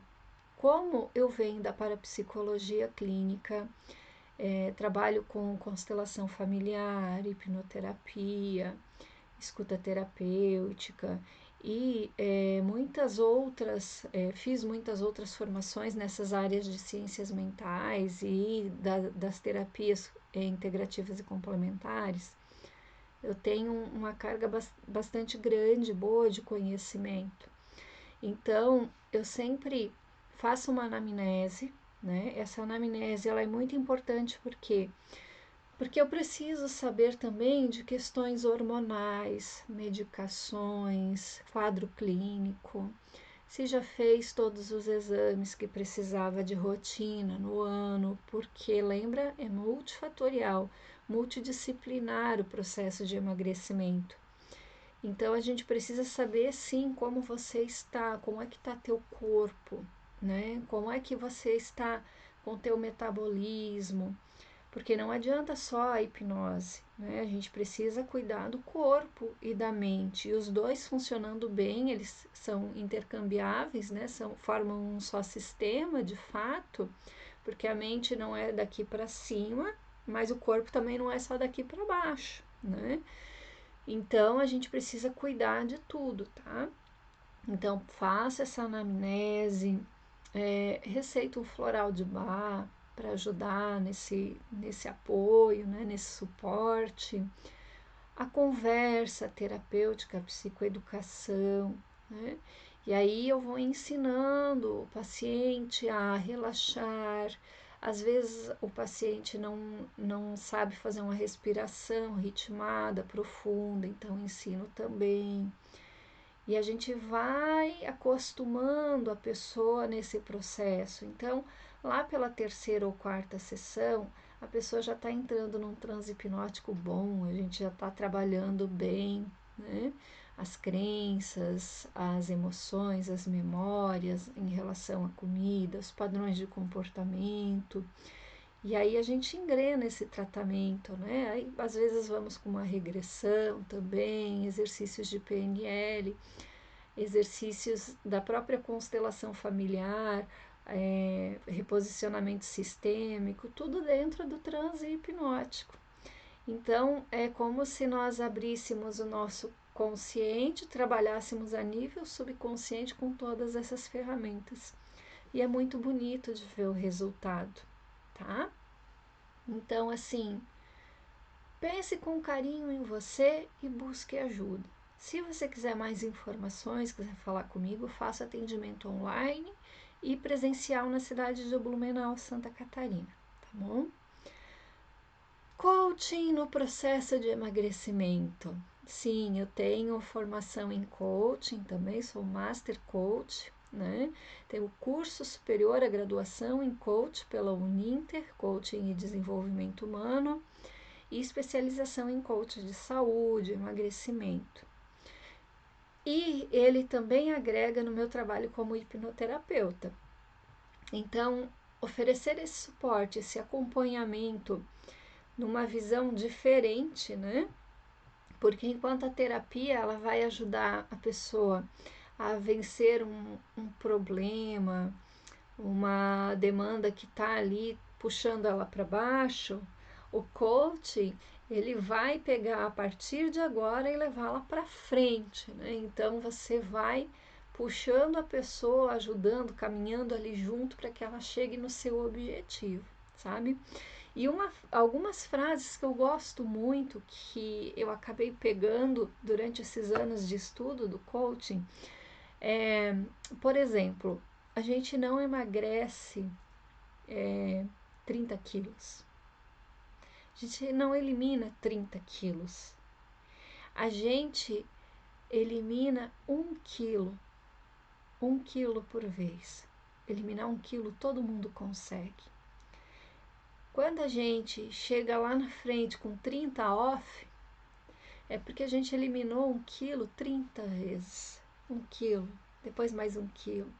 Como eu venho da parapsicologia clínica, trabalho com constelação familiar, hipnoterapia, escuta terapêutica e fiz muitas outras formações nessas áreas de ciências mentais e das terapias integrativas e complementares. Eu tenho uma carga bastante grande, boa de conhecimento. Então, eu sempre faço uma anamnese, né? Essa anamnese ela é muito importante porque eu preciso saber também de questões hormonais, medicações, quadro clínico, se já fez todos os exames que precisava de rotina no ano, porque lembra, é multifatorial, multidisciplinar o processo de emagrecimento. Então a gente precisa saber sim como você está, como é que está teu corpo, né? Como é que você está com teu metabolismo, porque não adianta só a hipnose, né? A gente precisa cuidar do corpo e da mente. E os dois funcionando bem, eles são intercambiáveis, né? Formam um só sistema, de fato, porque a mente não é daqui para cima, mas o corpo também não é só daqui para baixo, né? Então a gente precisa cuidar de tudo, tá? Então faça essa anamnese, receita um floral de Bach para ajudar nesse apoio, né, nesse suporte, a conversa terapêutica, a psicoeducação, né? E aí eu vou ensinando o paciente a relaxar. Às vezes o paciente não sabe fazer uma respiração ritmada, profunda, então ensino também. E a gente vai acostumando a pessoa nesse processo. Então, lá pela terceira ou quarta sessão, a pessoa já está entrando num transe hipnótico bom, a gente já está trabalhando bem, né? As crenças, as emoções, as memórias em relação à comida, os padrões de comportamento. E aí a gente engrena esse tratamento, né? Aí, às vezes vamos com uma regressão também, exercícios de PNL, exercícios da própria constelação familiar, reposicionamento sistêmico, tudo dentro do transe hipnótico. Então, é como se nós abríssemos o nosso consciente, trabalhássemos a nível subconsciente com todas essas ferramentas. E é muito bonito de ver o resultado, tá? Então, assim, pense com carinho em você e busque ajuda. Se você quiser mais informações, quiser falar comigo, faça atendimento online e presencial na cidade de Blumenau, Santa Catarina, tá bom? Coaching no processo de emagrecimento. Sim, eu tenho formação em coaching também, sou Master Coach, né? Tenho curso superior à graduação em coach pela Uninter, Coaching e Desenvolvimento Humano, e especialização em coach de saúde, emagrecimento. E ele também agrega no meu trabalho como hipnoterapeuta. Então, oferecer esse suporte, esse acompanhamento numa visão diferente, né? Porque enquanto a terapia ela vai ajudar a pessoa a vencer um problema, uma demanda que está ali puxando ela para baixo, o coach ele vai pegar a partir de agora e levá-la para frente, né? Então você vai puxando a pessoa, ajudando, caminhando ali junto para que ela chegue no seu objetivo, sabe? E algumas frases que eu gosto muito, que eu acabei pegando durante esses anos de estudo do coaching, por exemplo, a gente não emagrece 30 quilos. A gente não elimina 30 quilos. A gente elimina 1 quilo. 1 quilo por vez. Eliminar 1 quilo todo mundo consegue. Quando a gente chega lá na frente com 30 off, é porque a gente eliminou 1 quilo 30 vezes. 1 quilo, depois mais 1 quilo.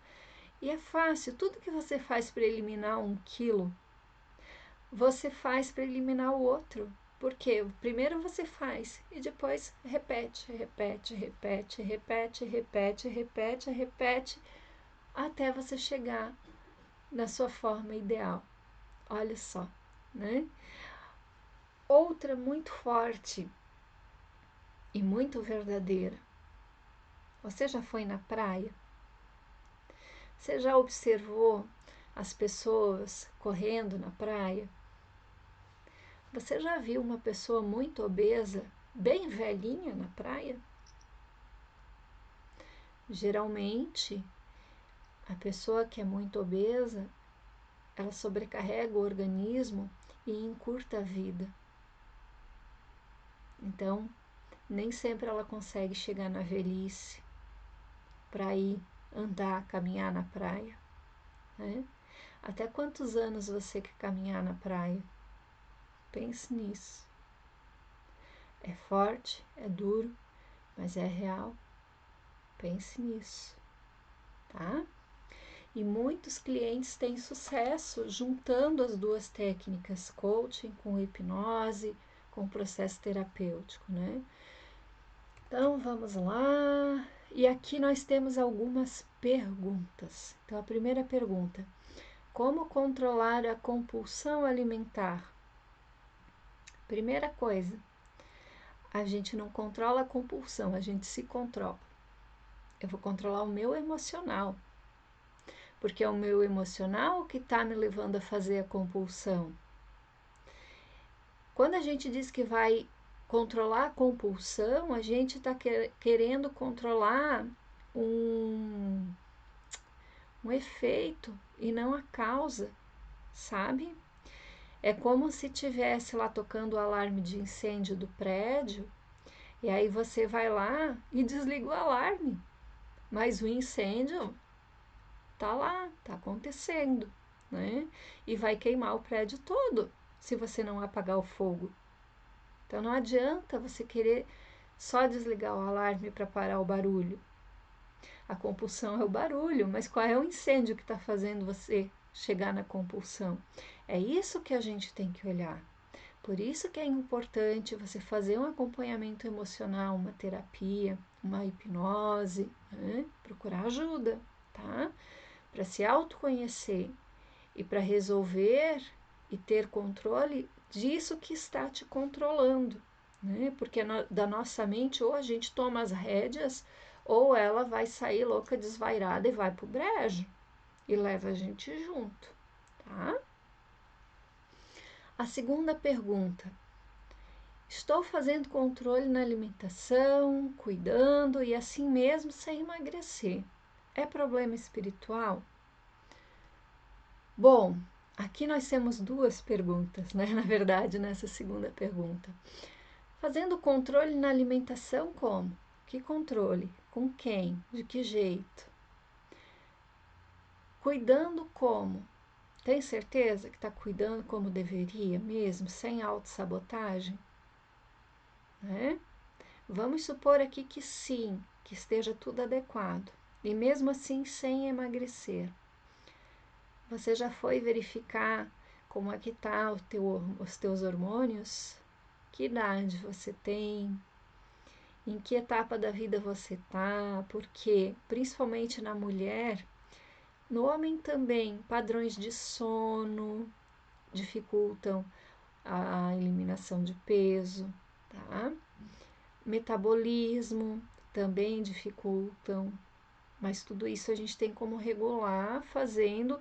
E é fácil, tudo que você faz para eliminar 1 quilo, você faz para eliminar o outro. Porque primeiro você faz e depois repete, repete, repete, repete, repete, repete, repete, até você chegar na sua forma ideal. Olha só, né? Outra muito forte e muito verdadeira. Você já foi na praia? Você já observou as pessoas correndo na praia? Você já viu uma pessoa muito obesa, bem velhinha na praia? Geralmente, a pessoa que é muito obesa, ela sobrecarrega o organismo e encurta a vida. Então, nem sempre ela consegue chegar na velhice para ir andar, caminhar na praia, né? Até quantos anos você quer caminhar na praia? Pense nisso. É forte, é duro, mas é real. Pense nisso, tá? E muitos clientes têm sucesso juntando as duas técnicas, coaching com hipnose, com processo terapêutico, né? Então, vamos lá. E aqui nós temos algumas perguntas. Então, a primeira pergunta: como controlar a compulsão alimentar? Primeira coisa, a gente não controla a compulsão, a gente se controla. Eu vou controlar o meu emocional, porque é o meu emocional que está me levando a fazer a compulsão. Quando a gente diz que vai controlar a compulsão, a gente está querendo controlar um efeito e não a causa, sabe? É como se tivesse lá tocando o alarme de incêndio do prédio, e aí você vai lá e desliga o alarme, mas o incêndio tá lá, tá acontecendo, né? E vai queimar o prédio todo se você não apagar o fogo. Então não adianta você querer só desligar o alarme para parar o barulho. A compulsão é o barulho, mas qual é o incêndio que está fazendo você chegar na compulsão? É isso que a gente tem que olhar. Por isso que é importante você fazer um acompanhamento emocional, uma terapia, uma hipnose, né? Procurar ajuda, tá? Para se autoconhecer e para resolver e ter controle disso que está te controlando, né? Porque da nossa mente ou a gente toma as rédeas ou ela vai sair louca, desvairada e vai pro brejo e leva a gente junto, tá? A segunda pergunta: estou fazendo controle na alimentação, cuidando e assim mesmo sem emagrecer. É problema espiritual? Bom, aqui nós temos duas perguntas, né? Na verdade, nessa segunda pergunta. Fazendo controle na alimentação como? Que controle? Com quem? De que jeito? Cuidando como? Tem certeza que está cuidando como deveria mesmo, sem autossabotagem? Né? Vamos supor aqui que sim, que esteja tudo adequado. E mesmo assim sem emagrecer. Você já foi verificar como é que tá os teus hormônios? Que idade você tem? Em que etapa da vida você tá? Porque, principalmente na mulher, no homem também, padrões de sono dificultam a eliminação de peso, tá? Metabolismo também dificultam, mas tudo isso a gente tem como regular fazendo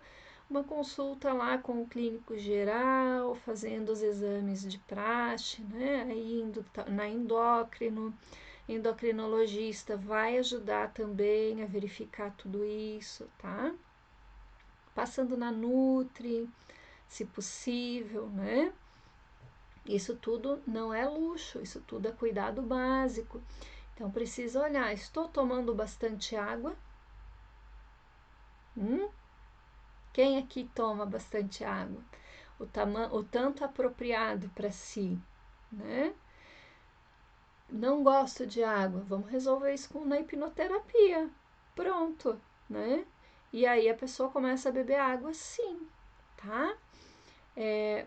uma consulta lá com o clínico geral, fazendo os exames de praxe, né? Aí indo na endocrinologista vai ajudar também a verificar tudo isso, tá? Passando na Nutri, se possível, né? Isso tudo não é luxo, isso tudo é cuidado básico. Então precisa olhar, estou tomando bastante água? Quem aqui toma bastante água? O tanto apropriado para si, né? Não gosto de água, vamos resolver isso na hipnoterapia. Pronto, né? E aí a pessoa começa a beber água sim, tá?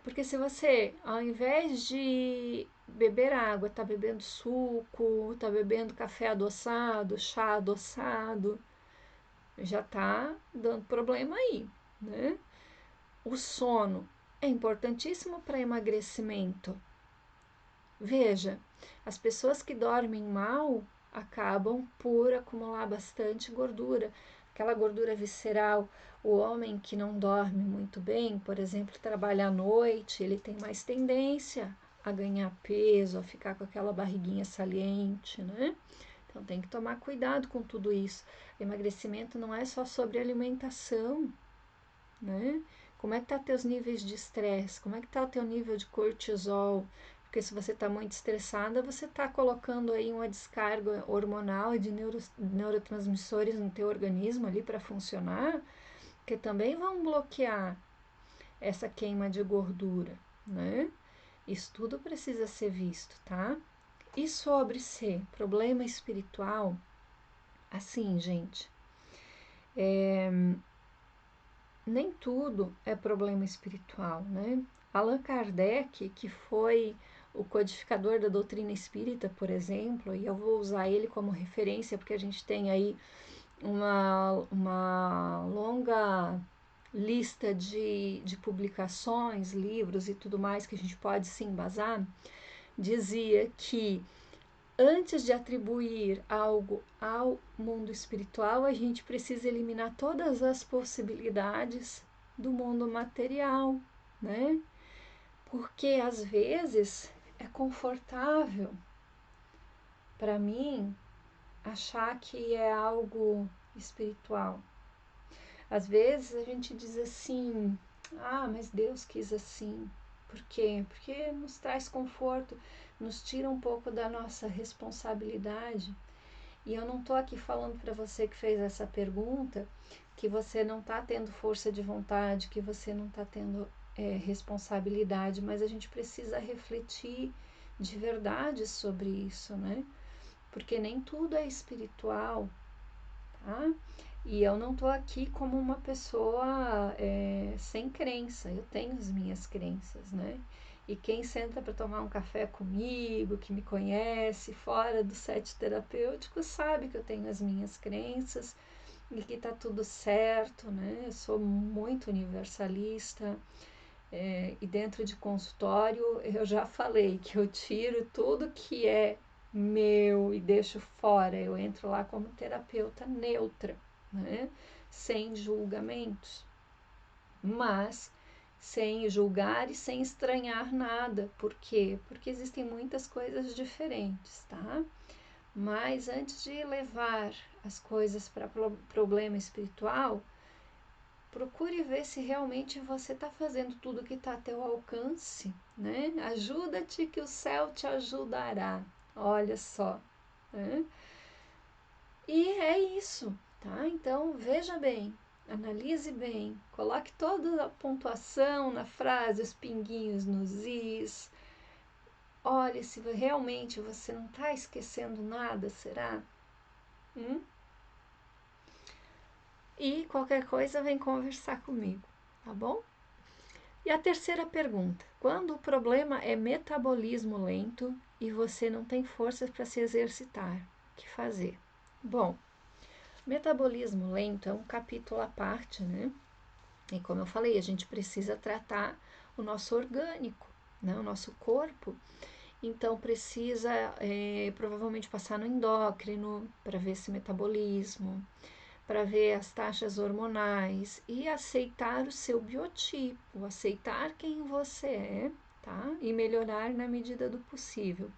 Porque se você, ao invés de beber água, tá bebendo suco, tá bebendo café adoçado, chá adoçado, já tá dando problema aí, né? O sono é importantíssimo para emagrecimento. Veja, as pessoas que dormem mal acabam por acumular bastante gordura, aquela gordura visceral. O homem que não dorme muito bem, por exemplo, trabalha à noite, ele tem mais tendência a ganhar peso, a ficar com aquela barriguinha saliente, né? Então tem que tomar cuidado com tudo isso. Emagrecimento não é só sobre alimentação, né? Como é que tá teus níveis de estresse? Como é que tá o teu nível de cortisol? Porque se você está muito estressada, você está colocando aí uma descarga hormonal e de neurotransmissores no teu organismo ali para funcionar, que também vão bloquear essa queima de gordura, né? Isso tudo precisa ser visto, tá? E sobre ser problema espiritual, assim, gente, nem tudo é problema espiritual, né? Allan Kardec, que foi o codificador da doutrina espírita, por exemplo, e eu vou usar ele como referência porque a gente tem aí uma longa lista de publicações, livros e tudo mais que a gente pode se embasar, dizia que antes de atribuir algo ao mundo espiritual, a gente precisa eliminar todas as possibilidades do mundo material, né? Porque às vezes é confortável para mim achar que é algo espiritual. Às vezes a gente diz assim: ah, mas Deus quis assim. Por quê? Porque nos traz conforto, nos tira um pouco da nossa responsabilidade. E eu não estou aqui falando para você que fez essa pergunta que você não está tendo força de vontade, que você não está tendo responsabilidade, mas a gente precisa refletir de verdade sobre isso, né? Porque nem tudo é espiritual, tá? E eu não estou aqui como uma pessoa sem crença, eu tenho as minhas crenças, né? E quem senta para tomar um café comigo, que me conhece, fora do set terapêutico, sabe que eu tenho as minhas crenças e que tá tudo certo, né? Eu sou muito universalista, e dentro de consultório eu já falei que eu tiro tudo que é meu e deixo fora, eu entro lá como terapeuta neutra, né? Sem julgamentos, mas sem julgar e sem estranhar nada. Por quê? Porque existem muitas coisas diferentes, tá? Mas antes de levar as coisas para problema espiritual, procure ver se realmente você está fazendo tudo que está a teu alcance, né? Ajuda-te que o céu te ajudará. Olha só, né? E é isso, tá? Então veja bem, analise bem, coloque toda a pontuação na frase, os pinguinhos nos is. Olhe se realmente você não está esquecendo nada, será? E qualquer coisa vem conversar comigo, tá bom? E a terceira pergunta: quando o problema é metabolismo lento e você não tem forças para se exercitar, o que fazer? Bom, metabolismo lento é um capítulo à parte, né? E como eu falei, a gente precisa tratar o nosso orgânico, né? O nosso corpo. Então precisa provavelmente passar no endócrino para ver esse metabolismo, para ver as taxas hormonais e aceitar o seu biotipo, aceitar quem você é, tá? E melhorar na medida do possível.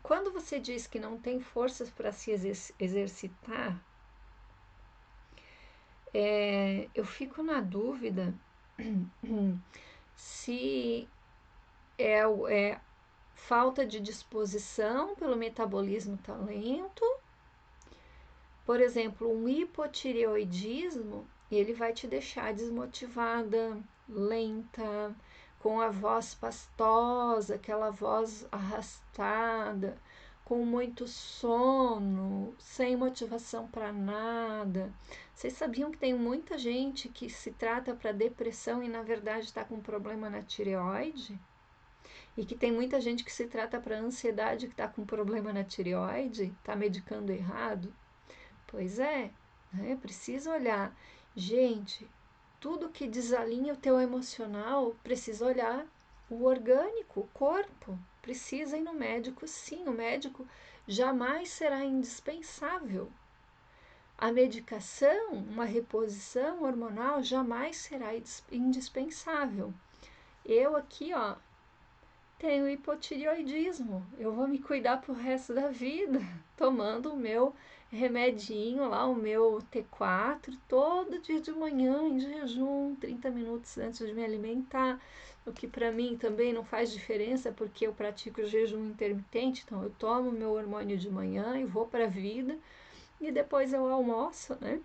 Quando você diz que não tem forças para se exercitar, eu fico na dúvida se é falta de disposição pelo metabolismo tá lento. Por exemplo, um hipotireoidismo, ele vai te deixar desmotivada, lenta, com a voz pastosa, aquela voz arrastada, com muito sono, sem motivação para nada. Vocês sabiam que tem muita gente que se trata para depressão e na verdade está com problema na tireoide? E que tem muita gente que se trata para ansiedade que está com problema na tireoide, está medicando errado? Pois é, né? Precisa olhar. Gente, tudo que desalinha o teu emocional, precisa olhar o orgânico, o corpo. Precisa ir no médico, sim. O médico jamais será indispensável. A medicação, uma reposição hormonal, jamais será indispensável. Eu aqui, ó, tenho hipotireoidismo. Eu vou me cuidar pro resto da vida, tomando o meu remedinho lá, o meu T4, todo dia de manhã, em jejum, 30 minutos antes de me alimentar, o que para mim também não faz diferença, porque eu pratico jejum intermitente, então eu tomo meu hormônio de manhã e vou para a vida, e depois eu almoço, né?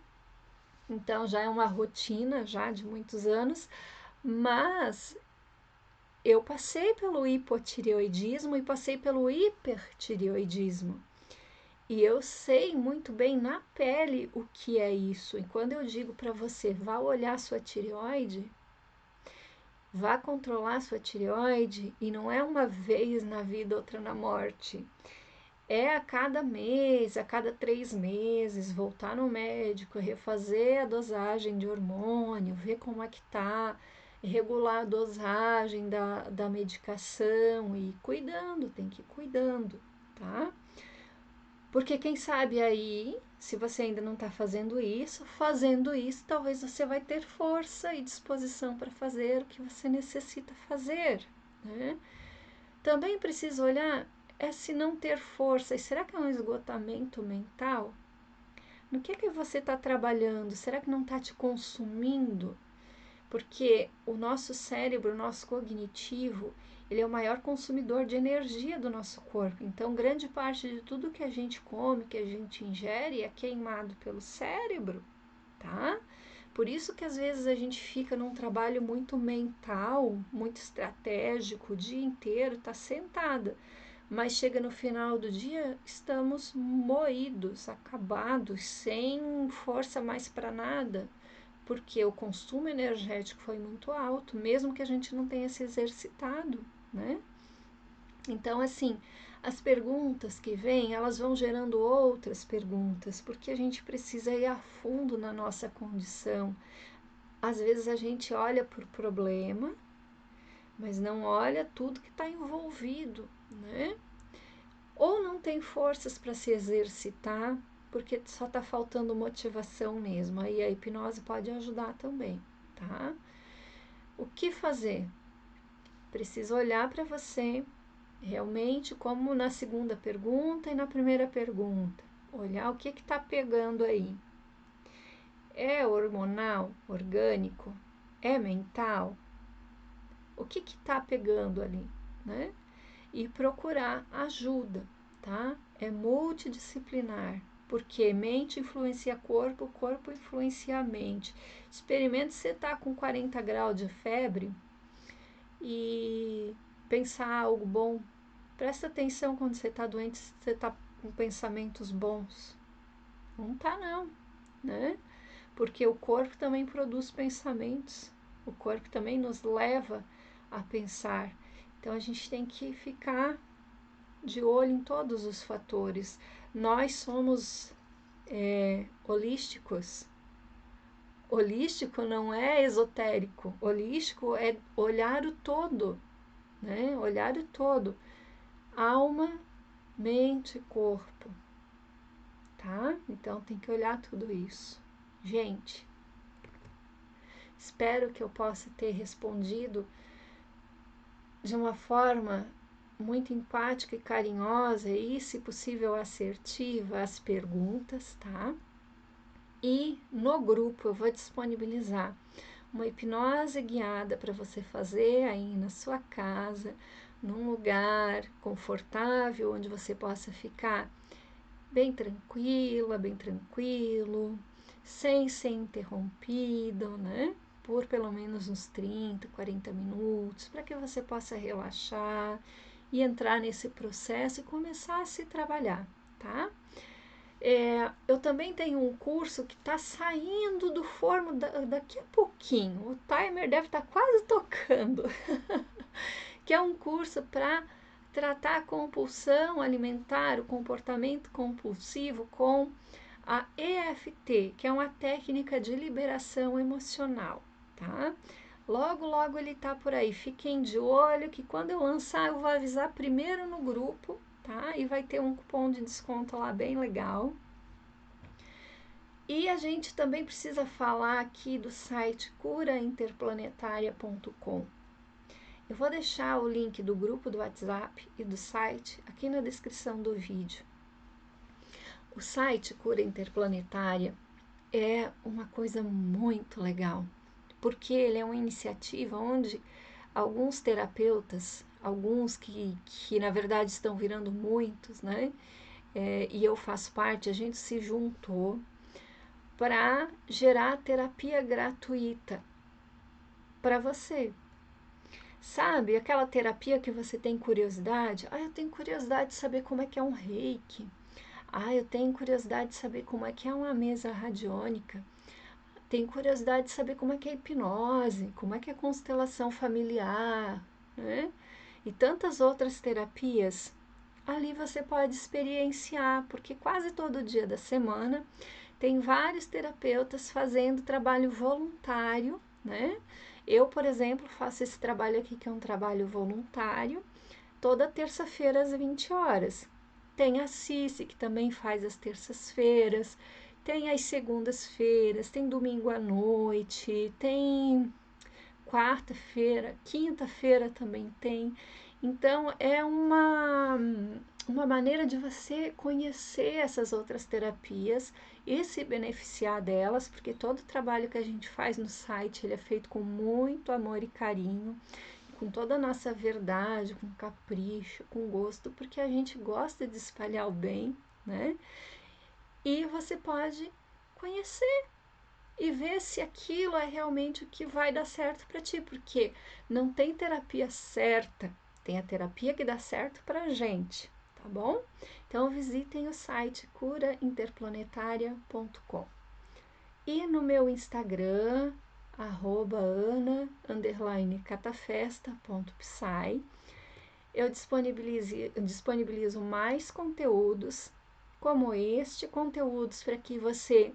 Então já é uma rotina já de muitos anos, mas eu passei pelo hipotireoidismo e passei pelo hipertireoidismo. E eu sei muito bem na pele o que é isso. E quando eu digo para você, vá olhar sua tireoide, vá controlar sua tireoide, e não é uma vez na vida, outra na morte. É a cada mês, a cada 3 meses, voltar no médico, refazer a dosagem de hormônio, ver como é que tá, regular a dosagem da medicação e cuidando, tem que ir cuidando, tá? Porque quem sabe aí, se você ainda não está fazendo isso, talvez você vai ter força e disposição para fazer o que você necessita fazer, né? Também precisa olhar se não ter força. E será que é um esgotamento mental? No que você está trabalhando? Será que não está te consumindo? Porque o nosso cérebro, o nosso cognitivo, ele é o maior consumidor de energia do nosso corpo. Então, grande parte de tudo que a gente come, que a gente ingere, é queimado pelo cérebro, tá? Por isso que às vezes a gente fica num trabalho muito mental, muito estratégico, o dia inteiro, tá sentada. Mas chega no final do dia, estamos moídos, acabados, sem força mais para nada, porque o consumo energético foi muito alto, mesmo que a gente não tenha se exercitado, né? Então, assim, as perguntas que vêm, elas vão gerando outras perguntas, porque a gente precisa ir a fundo na nossa condição. Às vezes a gente olha para o problema, mas não olha tudo que está envolvido, né? Ou não tem forças para se exercitar, porque só está faltando motivação mesmo. Aí a hipnose pode ajudar também, tá? O que fazer? Precisa olhar para você, realmente, como na segunda pergunta e na primeira pergunta. Olhar o que está pegando aí. É hormonal, orgânico? É mental? O que está pegando ali, né? E procurar ajuda, tá? É multidisciplinar, porque mente influencia corpo, corpo influencia a mente. Experimente você estar com 40 graus de febre e pensar algo bom. Presta atenção quando você está doente, se você está com pensamentos bons. Não tá não, né? Porque o corpo também produz pensamentos. O corpo também nos leva a pensar. Então a gente tem que ficar de olho em todos os fatores. Nós somos holísticos. Holístico não é esotérico. Holístico é olhar o todo, né? Olhar o todo. Alma, mente, corpo, tá? Então tem que olhar tudo isso. Gente, espero que eu possa ter respondido de uma forma muito empática e carinhosa e, se possível, assertiva as perguntas, tá? E no grupo eu vou disponibilizar uma hipnose guiada para você fazer aí na sua casa, num lugar confortável, onde você possa ficar bem tranquila, bem tranquilo, sem ser interrompido, né? Por pelo menos uns 30, 40 minutos, para que você possa relaxar e entrar nesse processo e começar a se trabalhar, tá? Eu também tenho um curso que está saindo do forno daqui a pouquinho. O timer deve estar quase tocando. Que é um curso para tratar a compulsão alimentar, o comportamento compulsivo com a EFT, que é uma técnica de liberação emocional, tá? Logo, logo ele tá por aí. Fiquem de olho que quando eu lançar eu vou avisar primeiro no grupo, tá? E vai ter um cupom de desconto lá bem legal. E a gente também precisa falar aqui do site curainterplanetaria.com. Eu vou deixar o link do grupo do WhatsApp e do site aqui na descrição do vídeo. O site Cura Interplanetária é uma coisa muito legal, porque ele é uma iniciativa onde alguns terapeutas, alguns que na verdade estão virando muitos, né? E eu faço parte, a gente se juntou para gerar terapia gratuita para você. Sabe, aquela terapia que você tem curiosidade? Ah, eu tenho curiosidade de saber como é que é um reiki. Ah, eu tenho curiosidade de saber como é que é uma mesa radiônica. Tenho curiosidade de saber como é que é a hipnose, como é que é a constelação familiar, né? E tantas outras terapias. Ali você pode experienciar, porque quase todo dia da semana tem vários terapeutas fazendo trabalho voluntário, né? Eu, por exemplo, faço esse trabalho aqui, que é um trabalho voluntário, toda terça-feira às 20 horas. Tem a Cici, que também faz às terças-feiras, tem às segundas-feiras, tem domingo à noite, tem quarta-feira, quinta-feira também tem. Então, é uma maneira de você conhecer essas outras terapias e se beneficiar delas, porque todo o trabalho que a gente faz no site ele é feito com muito amor e carinho, com toda a nossa verdade, com capricho, com gosto, porque a gente gosta de espalhar o bem, né? E você pode conhecer e ver se aquilo é realmente o que vai dar certo para ti, porque não tem terapia certa, tem a terapia que dá certo para a gente, tá bom? Então visitem o site curainterplanetaria.com e no meu Instagram, @ana_catafesta.psy, eu disponibilizo mais conteúdos como este, conteúdos para que você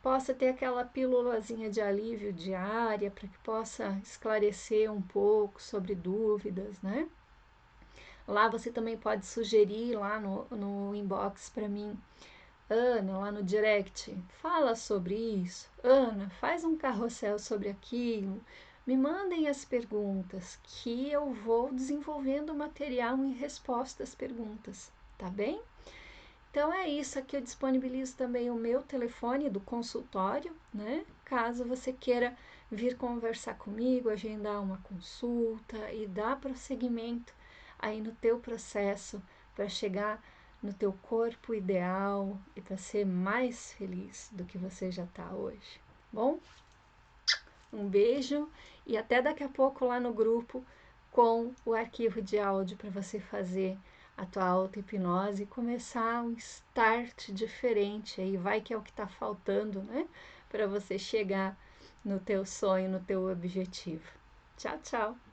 possa ter aquela pílulazinha de alívio diária, para que possa esclarecer um pouco sobre dúvidas, né? Lá você também pode sugerir lá no inbox para mim, Ana, lá no direct, fala sobre isso. Ana, faz um carrossel sobre aquilo. Me mandem as perguntas que eu vou desenvolvendo material em resposta às perguntas, tá bem? Então é isso, aqui eu disponibilizo também o meu telefone do consultório, né? Caso você queira vir conversar comigo, agendar uma consulta e dar prosseguimento aí no teu processo para chegar no teu corpo ideal e para ser mais feliz do que você já está hoje. Bom, um beijo e até daqui a pouco lá no grupo com o arquivo de áudio para você fazer a tua auto-hipnose e começar um start diferente aí, vai que é o que está faltando, né? Para você chegar no teu sonho, no teu objetivo. Tchau, tchau!